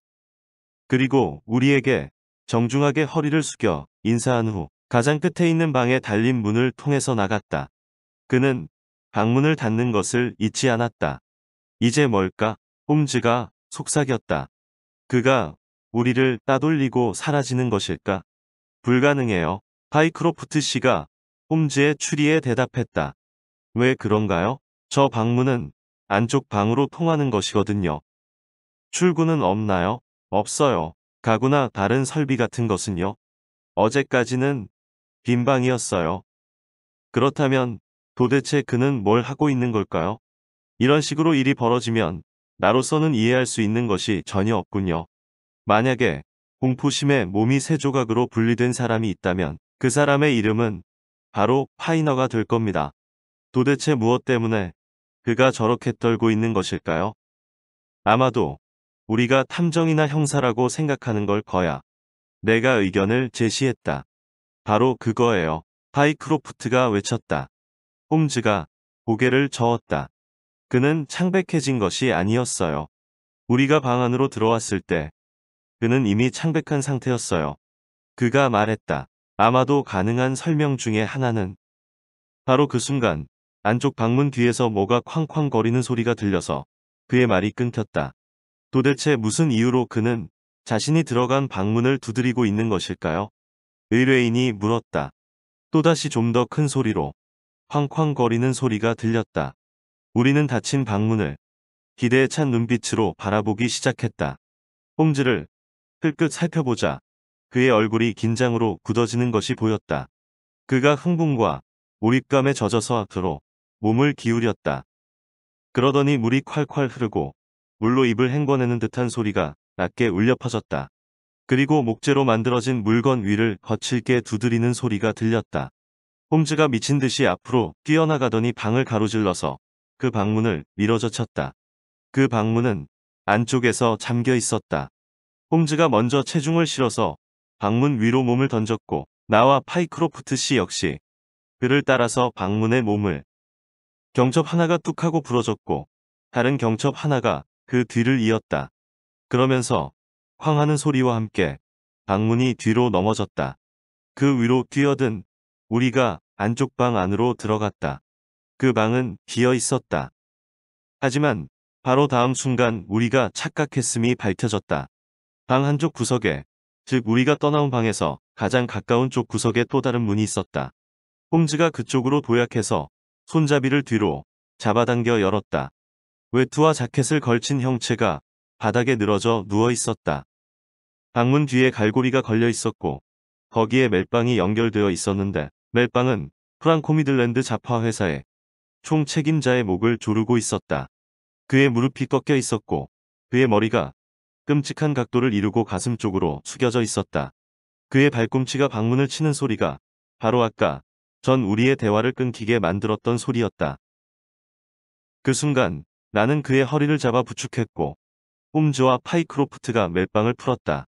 그리고 우리에게 정중하게 허리를 숙여 인사한 후 가장 끝에 있는 방에 달린 문을 통해서 나갔다. 그는 방문을 닫는 것을 잊지 않았다. 이제 뭘까? 홈즈가 속삭였다. 그가 우리를 따돌리고 사라지는 것일까? 불가능해요. 파이크로프트 씨가 홈즈의 추리에 대답했다. 왜 그런가요? 저 방문은 안쪽 방으로 통하는 것이거든요. 출구는 없나요? 없어요. 가구나 다른 설비 같은 것은요? 어제까지는 빈 방이었어요. 그렇다면 도대체 그는 뭘 하고 있는 걸까요? 이런 식으로 일이 벌어지면 나로서는 이해할 수 있는 것이 전혀 없군요. 만약에 공포심에 몸이 세 조각으로 분리된 사람이 있다면 그 사람의 이름은 바로 파이너가 될 겁니다. 도대체 무엇 때문에 그가 저렇게 떨고 있는 것일까요? 아마도 우리가 탐정이나 형사라고 생각하는 걸 거야. 내가 의견을 제시했다. 바로 그거예요. 파이크로프트가 외쳤다. 홈즈가 고개를 저었다. 그는 창백해진 것이 아니었어요. 우리가 방 안으로 들어왔을 때 그는 이미 창백한 상태였어요. 그가 말했다. 아마도 가능한 설명 중에 하나는 바로 그 순간 안쪽 방문 뒤에서 뭐가 쾅쾅거리는 소리가 들려서 그의 말이 끊겼다. 도대체 무슨 이유로 그는 자신이 들어간 방문을 두드리고 있는 것일까요? 의뢰인이 물었다. 또다시 좀 더 큰 소리로 쾅쾅거리는 소리가 들렸다. 우리는 닫힌 방문을 기대에 찬 눈빛으로 바라보기 시작했다. 홈즈를 흘끗 살펴보자 그의 얼굴이 긴장으로 굳어지는 것이 보였다. 그가 흥분과 몰입감에 젖어서 앞으로 몸을 기울였다. 그러더니 물이 콸콸 흐르고 물로 입을 헹궈내는 듯한 소리가 낮게 울려 퍼졌다. 그리고 목재로 만들어진 물건 위를 거칠게 두드리는 소리가 들렸다. 홈즈가 미친 듯이 앞으로 뛰어나가더니 방을 가로질러서 그 방문을 밀어젖혔다. 그 방문은 안쪽에서 잠겨 있었다. 홈즈가 먼저 체중을 실어서 방문 위로 몸을 던졌고 나와 파이크로프트 씨 역시 그를 따라서 방문의 몸을 경첩 하나가 뚝 하고 부러졌고 다른 경첩 하나가 그 뒤를 이었다. 그러면서 쾅 하는 소리와 함께 방문이 뒤로 넘어졌다. 그 위로 뛰어든 우리가 안쪽 방 안으로 들어갔다. 그 방은 비어 있었다. 하지만 바로 다음 순간 우리가 착각했음이 밝혀졌다. 방 한쪽 구석에, 즉 우리가 떠나온 방에서 가장 가까운 쪽 구석에 또 다른 문이 있었다. 홈즈가 그쪽으로 도약해서 손잡이를 뒤로 잡아당겨 열었다. 외투와 자켓을 걸친 형체가 바닥에 늘어져 누워 있었다. 방문 뒤에 갈고리가 걸려 있었고 거기에 멜빵이 연결되어 있었는데 멜빵은 프랑코 미들랜드 자파 회사의 총 책임자의 목을 조르고 있었다. 그의 무릎이 꺾여 있었고 그의 머리가 끔찍한 각도를 이루고 가슴 쪽으로 숙여져 있었다. 그의 발꿈치가 방문을 치는 소리가 바로 아까 전 우리의 대화를 끊기게 만들었던 소리였다. 그 순간 나는 그의 허리를 잡아 부축했고 홈즈와 파이크로프트가 멜빵을 풀었다.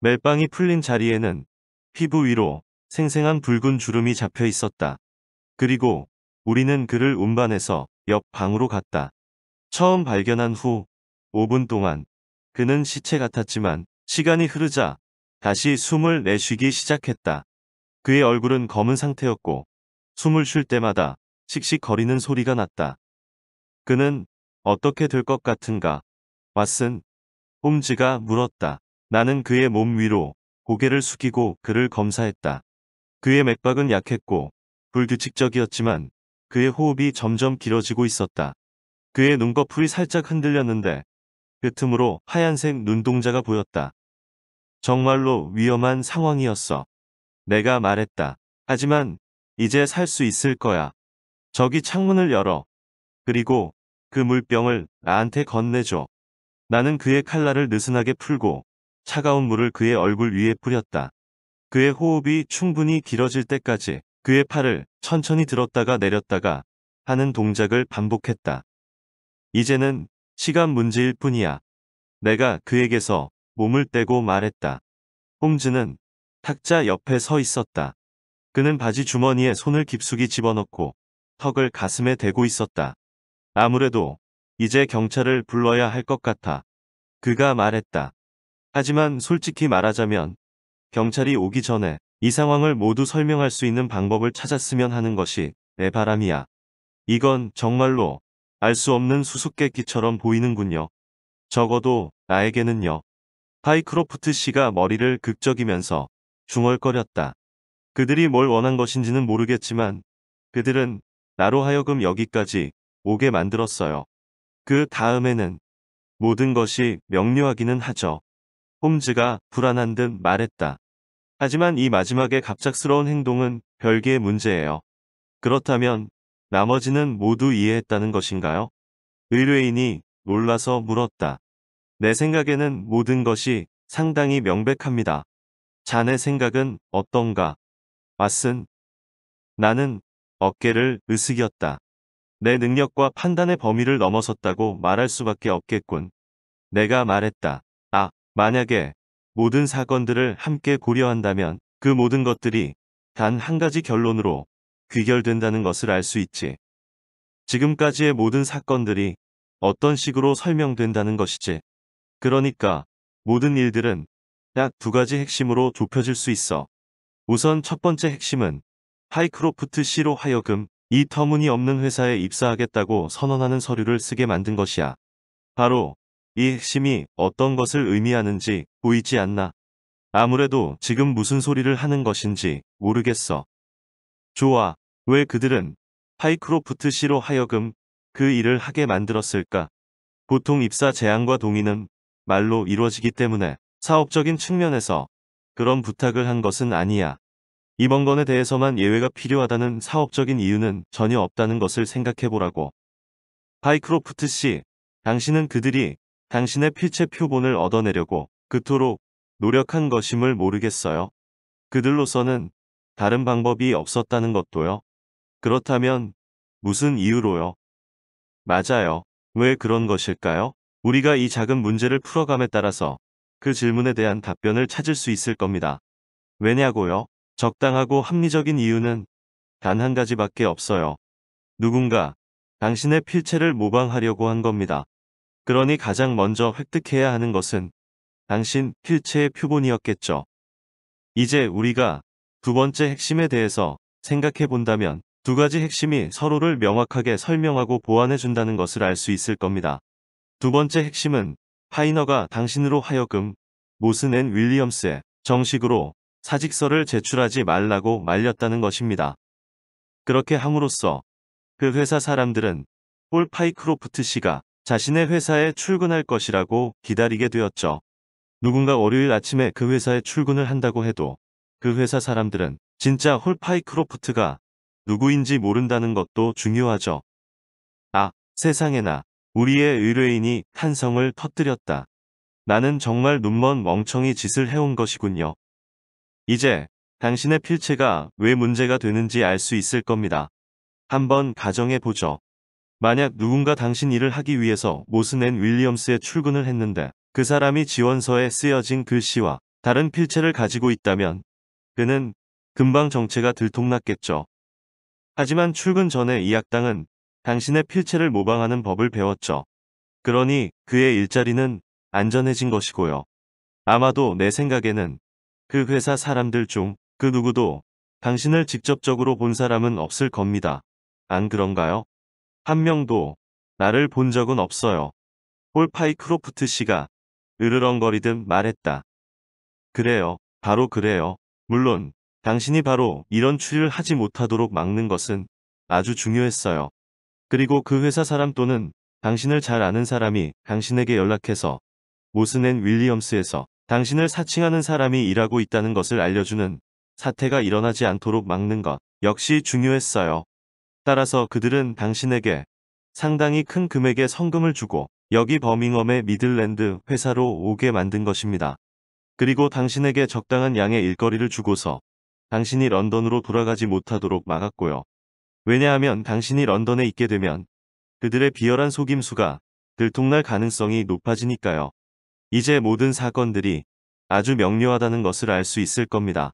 멜빵이 풀린 자리에는 피부 위로 생생한 붉은 주름이 잡혀 있었다. 그리고 우리는 그를 운반해서 옆 방으로 갔다. 처음 발견한 후 5분 동안 그는 시체 같았지만 시간이 흐르자 다시 숨을 내쉬기 시작했다. 그의 얼굴은 검은 상태였고 숨을 쉴 때마다 씩씩거리는 소리가 났다. 그는 어떻게 될 것 같은가? 왓슨, 홈즈가 물었다. 나는 그의 몸 위로 고개를 숙이고 그를 검사했다. 그의 맥박은 약했고 불규칙적이었지만 그의 호흡이 점점 길어지고 있었다. 그의 눈꺼풀이 살짝 흔들렸는데 그 틈으로 하얀색 눈동자가 보였다. 정말로 위험한 상황이었어. 내가 말했다. 하지만 이제 살 수 있을 거야. 저기 창문을 열어. 그리고 그 물병을 나한테 건네줘. 나는 그의 칼날을 느슨하게 풀고 차가운 물을 그의 얼굴 위에 뿌렸다. 그의 호흡이 충분히 길어질 때까지 그의 팔을 천천히 들었다가 내렸다가 하는 동작을 반복했다. 이제는 시간 문제일 뿐이야. 내가 그에게서 몸을 떼고 말했다. 홈즈는 탁자 옆에 서 있었다. 그는 바지 주머니에 손을 깊숙이 집어넣고 턱을 가슴에 대고 있었다. 아무래도 이제 경찰을 불러야 할 것 같아. 그가 말했다. 하지만 솔직히 말하자면 경찰이 오기 전에 이 상황을 모두 설명할 수 있는 방법을 찾았으면 하는 것이 내 바람이야. 이건 정말로 알 수 없는 수수께끼처럼 보이는군요. 적어도 나에게는요. 파이크로프트 씨가 머리를 극적이면서 중얼거렸다. 그들이 뭘 원한 것인지는 모르겠지만 그들은 나로 하여금 여기까지 오게 만들었어요. 그 다음에는 모든 것이 명료하기는 하죠. 홈즈가 불안한 듯 말했다. 하지만 이 마지막에 갑작스러운 행동은 별개의 문제예요. 그렇다면 나머지는 모두 이해했다는 것인가요? 의뢰인이 놀라서 물었다. 내 생각에는 모든 것이 상당히 명백합니다. 자네 생각은 어떤가? 왓슨. 나는 어깨를 으스겼다. 내 능력과 판단의 범위를 넘어섰다고 말할 수밖에 없겠군. 내가 말했다. 아, 만약에 모든 사건들을 함께 고려한다면 그 모든 것들이 단 한 가지 결론으로 귀결된다는 것을 알 수 있지. 지금까지의 모든 사건들이 어떤 식으로 설명된다는 것이지. 그러니까 모든 일들은 딱 두 가지 핵심으로 좁혀질 수 있어. 우선 첫 번째 핵심은 파이크로프트 씨로 하여금 이 터무니없는 회사에 입사하겠다고 선언하는 서류를 쓰게 만든 것이야. 바로 이 핵심이 어떤 것을 의미하는지 보이지 않나? 아무래도 지금 무슨 소리를 하는 것인지 모르겠어. 좋아. 왜 그들은 파이크로프트 씨로 하여금 그 일을 하게 만들었을까? 보통 입사 제안과 동의는 말로 이루어지기 때문에 사업적인 측면에서 그런 부탁을 한 것은 아니야. 이번 건에 대해서만 예외가 필요하다는 사업적인 이유는 전혀 없다는 것을 생각해보라고. 파이크로프트 씨, 당신은 그들이 당신의 필체 표본을 얻어내려고 그토록 노력한 것임을 모르겠어요. 그들로서는 다른 방법이 없었다는 것도요. 그렇다면 무슨 이유로요? 맞아요. 왜 그런 것일까요? 우리가 이 작은 문제를 풀어감에 따라서 그 질문에 대한 답변을 찾을 수 있을 겁니다. 왜냐고요? 적당하고 합리적인 이유는 단 한 가지밖에 없어요. 누군가 당신의 필체를 모방하려고 한 겁니다. 그러니 가장 먼저 획득해야 하는 것은 당신 필체의 표본이었겠죠. 이제 우리가 두 번째 핵심에 대해서 생각해 본다면 두 가지 핵심이 서로를 명확하게 설명하고 보완해 준다는 것을 알 수 있을 겁니다. 두 번째 핵심은 파이너가 당신으로 하여금 모슨 앤 윌리엄스에 정식으로 사직서를 제출하지 말라고 말렸다는 것입니다. 그렇게 함으로써 그 회사 사람들은 폴 파이크로프트 씨가 자신의 회사에 출근할 것이라고 기다리게 되었죠. 누군가 월요일 아침에 그 회사에 출근을 한다고 해도 그 회사 사람들은 진짜 홀파이크로프트가 누구인지 모른다는 것도 중요하죠. 아, 세상에나. 우리의 의뢰인이 탄성을 터뜨렸다. 나는 정말 눈먼 멍청이 짓을 해온 것이군요. 이제 당신의 필체가 왜 문제가 되는지 알 수 있을 겁니다. 한번 가정해 보죠. 만약 누군가 당신 일을 하기 위해서 모슨 앤 윌리엄스에 출근을 했는데 그 사람이 지원서에 쓰여진 글씨와 다른 필체를 가지고 있다면 그는 금방 정체가 들통났겠죠. 하지만 출근 전에 이 악당은 당신의 필체를 모방하는 법을 배웠죠. 그러니 그의 일자리는 안전해진 것이고요. 아마도 내 생각에는 그 회사 사람들 중 그 누구도 당신을 직접적으로 본 사람은 없을 겁니다. 안 그런가요? 한 명도 나를 본 적은 없어요. 폴 파이크로프트 씨가 으르렁거리듯 말했다. 그래요. 바로 그래요. 물론 당신이 바로 이런 추리를 하지 못하도록 막는 것은 아주 중요했어요. 그리고 그 회사 사람 또는 당신을 잘 아는 사람이 당신에게 연락해서 모슨 앤 윌리엄스에서 당신을 사칭하는 사람이 일하고 있다는 것을 알려주는 사태가 일어나지 않도록 막는 것 역시 중요했어요. 따라서 그들은 당신에게 상당히 큰 금액의 성금을 주고 여기 버밍엄의 미들랜드 회사로 오게 만든 것입니다. 그리고 당신에게 적당한 양의 일거리를 주고서 당신이 런던으로 돌아가지 못하도록 막았고요. 왜냐하면 당신이 런던에 있게 되면 그들의 비열한 속임수가 들통날 가능성이 높아지니까요. 이제 모든 사건들이 아주 명료하다는 것을 알 수 있을 겁니다.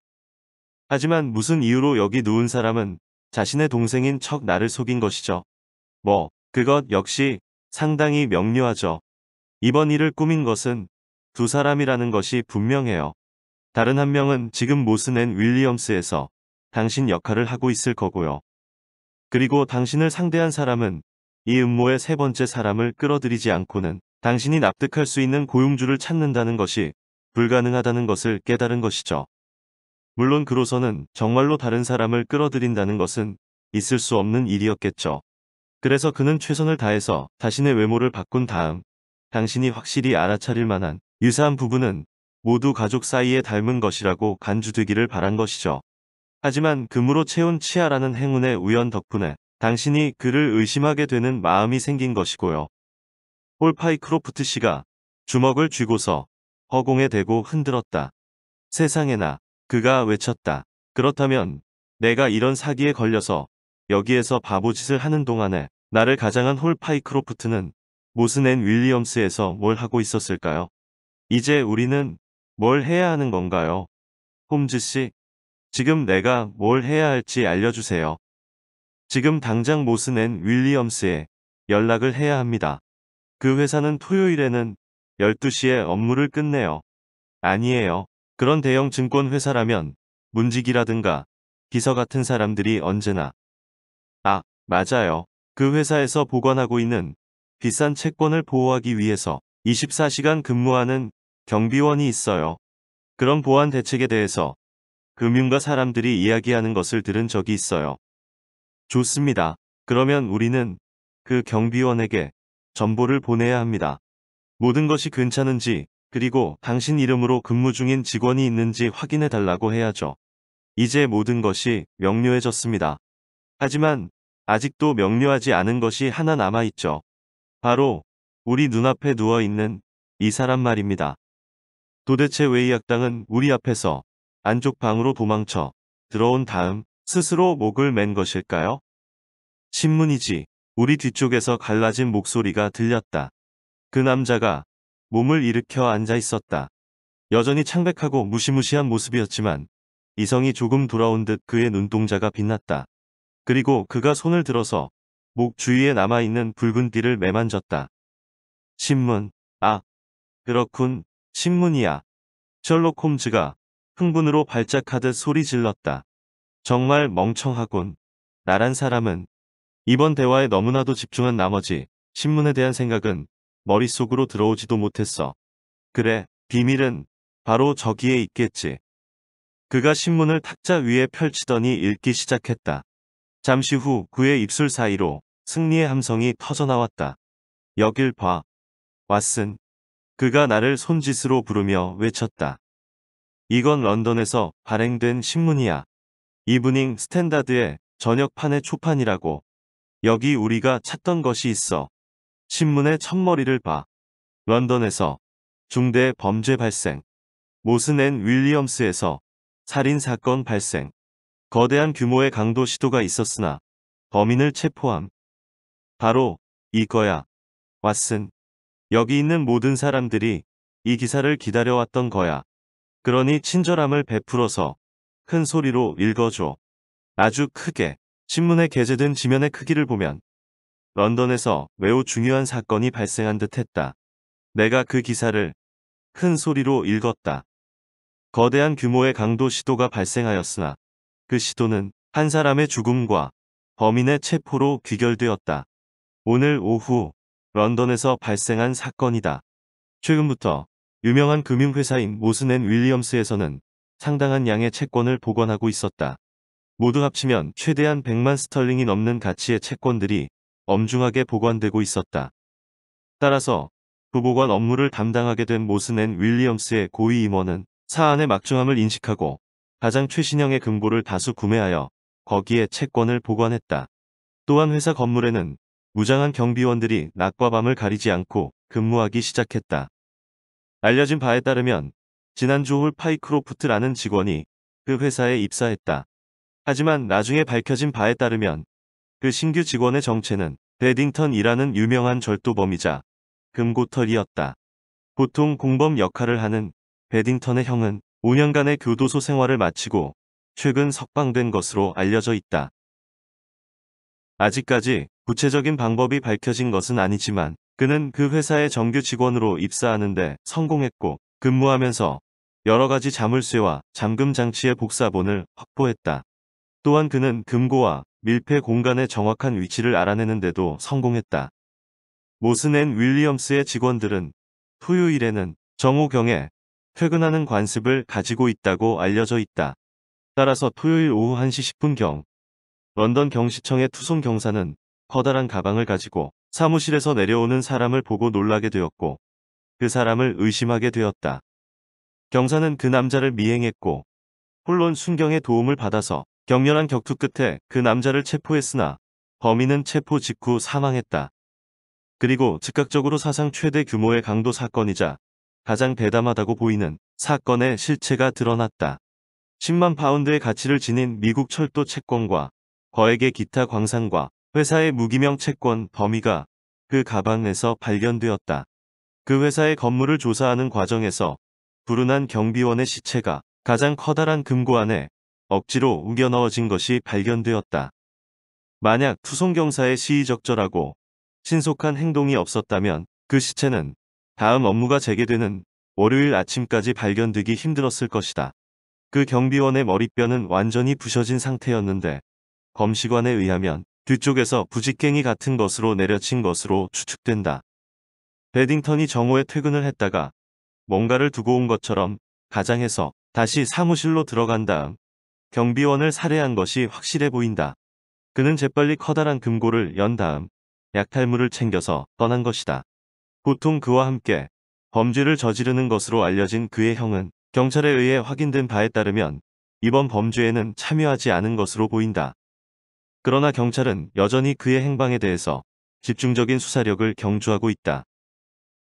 하지만 무슨 이유로 여기 누운 사람은 자신의 동생인 척 나를 속인 것이죠. 그것 역시 상당히 명료하죠. 이번 일을 꾸민 것은 두 사람이라는 것이 분명해요. 다른 한 명은 지금 모슨 앤 윌리엄스에서 당신 역할을 하고 있을 거고요. 그리고 당신을 상대한 사람은 이 음모의 세 번째 사람을 끌어들이지 않고는 당신이 납득할 수 있는 고용주를 찾는다는 것이 불가능하다는 것을 깨달은 것이죠. 물론 그로서는 정말로 다른 사람을 끌어들인다는 것은 있을 수 없는 일이었겠죠. 그래서 그는 최선을 다해서 자신의 외모를 바꾼 다음 당신이 확실히 알아차릴 만한 유사한 부분은 모두 가족 사이에 닮은 것이라고 간주되기를 바란 것이죠. 하지만 금으로 채운 치아라는 행운의 우연 덕분에 당신이 그를 의심하게 되는 마음이 생긴 것이고요. 폴 파이크로프트 씨가 주먹을 쥐고서 허공에 대고 흔들었다. 세상에나, 그가 외쳤다. 그렇다면 내가 이런 사기에 걸려서 여기에서 바보짓을 하는 동안에 나를 가장한 홀 파이크로프트는 모슨 앤 윌리엄스에서 뭘 하고 있었을까요? 이제 우리는 뭘 해야 하는 건가요? 홈즈 씨, 지금 내가 뭘 해야 할지 알려주세요. 지금 당장 모슨 앤 윌리엄스에 연락을 해야 합니다. 그 회사는 토요일에는 12시에 업무를 끝내요. 아니에요. 그런 대형 증권 회사라면 문직이라든가 비서 같은 사람들이 언제나. 맞아요. 그 회사에서 보관하고 있는 비싼 채권을 보호하기 위해서 24시간 근무하는 경비원이 있어요. 그런 보안 대책에 대해서 금융가 사람들이 이야기하는 것을 들은 적이 있어요. 좋습니다. 그러면 우리는 그 경비원에게 정보를 보내야 합니다. 모든 것이 괜찮은지, 그리고 당신 이름으로 근무 중인 직원이 있는지 확인해 달라고 해야죠. 이제 모든 것이 명료해졌습니다. 하지만 아직도 명료하지 않은 것이 하나 남아있죠. 바로 우리 눈앞에 누워있는 이 사람 말입니다. 도대체 왜 이 악당은 우리 앞에서 안쪽 방으로 도망쳐 들어온 다음 스스로 목을 맨 것일까요? 신문이지. 우리 뒤쪽에서 갈라진 목소리가 들렸다. 그 남자가 몸을 일으켜 앉아 있었다. 여전히 창백하고 무시무시한 모습이었지만 이성이 조금 돌아온 듯 그의 눈동자가 빛났다. 그리고 그가 손을 들어서 목 주위에 남아있는 붉은 띠를 매만졌다. 신문. 그렇군. 신문이야. 셜록 홈즈가 흥분으로 발작하듯 소리 질렀다. 정말 멍청하군. 나란 사람은 이번 대화에 너무나도 집중한 나머지 신문에 대한 생각은 머릿속으로 들어오지도 못했어. 그래, 비밀은 바로 저기에 있겠지. 그가 신문을 탁자 위에 펼치더니 읽기 시작했다. 잠시 후 그의 입술 사이로 승리의 함성이 터져나왔다. 여길 봐. 왓슨. 그가 나를 손짓으로 부르며 외쳤다. 이건 런던에서 발행된 신문이야. 이브닝 스탠다드의 저녁판의 초판이라고. 여기 우리가 찾던 것이 있어. 신문의 첫머리를 봐. 런던에서 중대 범죄 발생. 모슨 앤 윌리엄스에서 살인사건 발생. 거대한 규모의 강도 시도가 있었으나 범인을 체포함. 바로 이거야. 왓슨. 여기 있는 모든 사람들이 이 기사를 기다려왔던 거야. 그러니 친절함을 베풀어서 큰 소리로 읽어줘. 아주 크게. 신문에 게재된 지면의 크기를 보면 런던에서 매우 중요한 사건이 발생한 듯 했다. 내가 그 기사를 큰 소리로 읽었다. 거대한 규모의 강도 시도가 발생하였으나 그 시도는 한 사람의 죽음과 범인의 체포로 귀결되었다. 오늘 오후 런던에서 발생한 사건이다. 최근부터 유명한 금융회사인 모슨 앤 윌리엄스에서는 상당한 양의 채권을 보관하고 있었다. 모두 합치면 최대한 100만 스털링이 넘는 가치의 채권들이 엄중하게 보관되고 있었다. 따라서 부보관 업무를 담당하게 된 모슨 앤 윌리엄스의 고위 임원은 사안의 막중함을 인식하고 가장 최신형의 금고를 다수 구매하여 거기에 채권을 보관했다. 또한 회사 건물에는 무장한 경비원들이 낮과 밤을 가리지 않고 근무하기 시작했다. 알려진 바에 따르면 지난 조홀 파이크로프트라는 직원이 그 회사에 입사했다. 하지만 나중에 밝혀진 바에 따르면 그 신규 직원의 정체는 베딩턴이라는 유명한 절도범이자 금고털이었다. 보통 공범 역할을 하는 베딩턴의 형은 5년간의 교도소 생활을 마치고 최근 석방된 것으로 알려져 있다. 아직까지 구체적인 방법이 밝혀진 것은 아니지만 그는 그 회사의 정규 직원으로 입사하는데 성공했고 근무하면서 여러 가지 자물쇠와 잠금 장치의 복사본을 확보했다. 또한 그는 금고와 밀폐 공간의 정확한 위치를 알아내는 데도 성공했다. 모슨 앤 윌리엄스의 직원들은 토요일에는 정오경에 퇴근하는 관습을 가지고 있다고 알려져 있다. 따라서 토요일 오후 1시 10분경 런던 경시청의 투송 경사는 커다란 가방을 가지고 사무실에서 내려오는 사람을 보고 놀라게 되었고 그 사람을 의심하게 되었다. 경사는 그 남자를 미행했고 홀론 순경의 도움을 받아서 격렬한 격투 끝에 그 남자를 체포했으나 범인은 체포 직후 사망했다. 그리고 즉각적으로 사상 최대 규모의 강도 사건이자 가장 대담하다고 보이는 사건의 실체가 드러났다. 10만 파운드의 가치를 지닌 미국 철도 채권과 거액의 기타 광산과 회사의 무기명 채권 범위가 그 가방에서 발견되었다. 그 회사의 건물을 조사하는 과정에서 불운한 경비원의 시체가 가장 커다란 금고 안에 억지로 우겨 넣어진 것이 발견되었다. 만약 투송경사의 시의적절하고 신속한 행동이 없었다면 그 시체는 다음 업무가 재개되는 월요일 아침까지 발견되기 힘들었을 것이다. 그 경비원의 머리뼈는 완전히 부셔진 상태였는데 검시관에 의하면 뒤쪽에서 부직갱이 같은 것으로 내려친 것으로 추측된다. 베딩턴이 정오에 퇴근을 했다가 뭔가를 두고 온 것처럼 가장해서 다시 사무실로 들어간 다음 경비원을 살해한 것이 확실해 보인다. 그는 재빨리 커다란 금고를 연 다음 약탈물을 챙겨서 떠난 것이다. 보통 그와 함께 범죄를 저지르는 것으로 알려진 그의 형은 경찰에 의해 확인된 바에 따르면 이번 범죄에는 참여하지 않은 것으로 보인다. 그러나 경찰은 여전히 그의 행방에 대해서 집중적인 수사력을 경주하고 있다.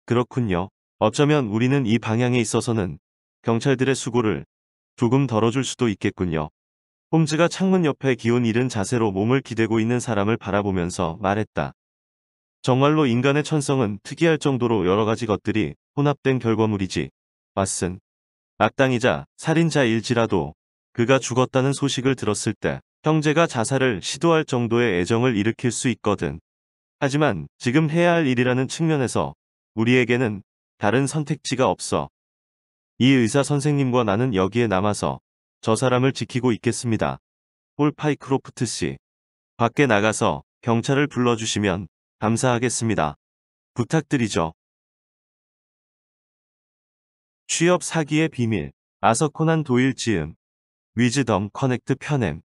그렇군요. 어쩌면 우리는 이 방향에 있어서는 경찰들의 수고를 조금 덜어줄 수도 있겠군요. 홈즈가 창문 옆에 기운 잃은 자세로 몸을 기대고 있는 사람을 바라보면서 말했다. 정말로 인간의 천성은 특이할 정도로 여러 가지 것들이 혼합된 결과물이지. 왓슨. 악당이자 살인자일지라도 그가 죽었다는 소식을 들었을 때 형제가 자살을 시도할 정도의 애정을 일으킬 수 있거든. 하지만 지금 해야 할 일이라는 측면에서 우리에게는 다른 선택지가 없어. 이 의사 선생님과 나는 여기에 남아서 저 사람을 지키고 있겠습니다. 폴 파이크로프트 씨. 밖에 나가서 경찰을 불러주시면 감사하겠습니다. 부탁드리죠. 취업 사기의 비밀. 아서 코난 도일 지음. 위즈덤 커넥트 편엠.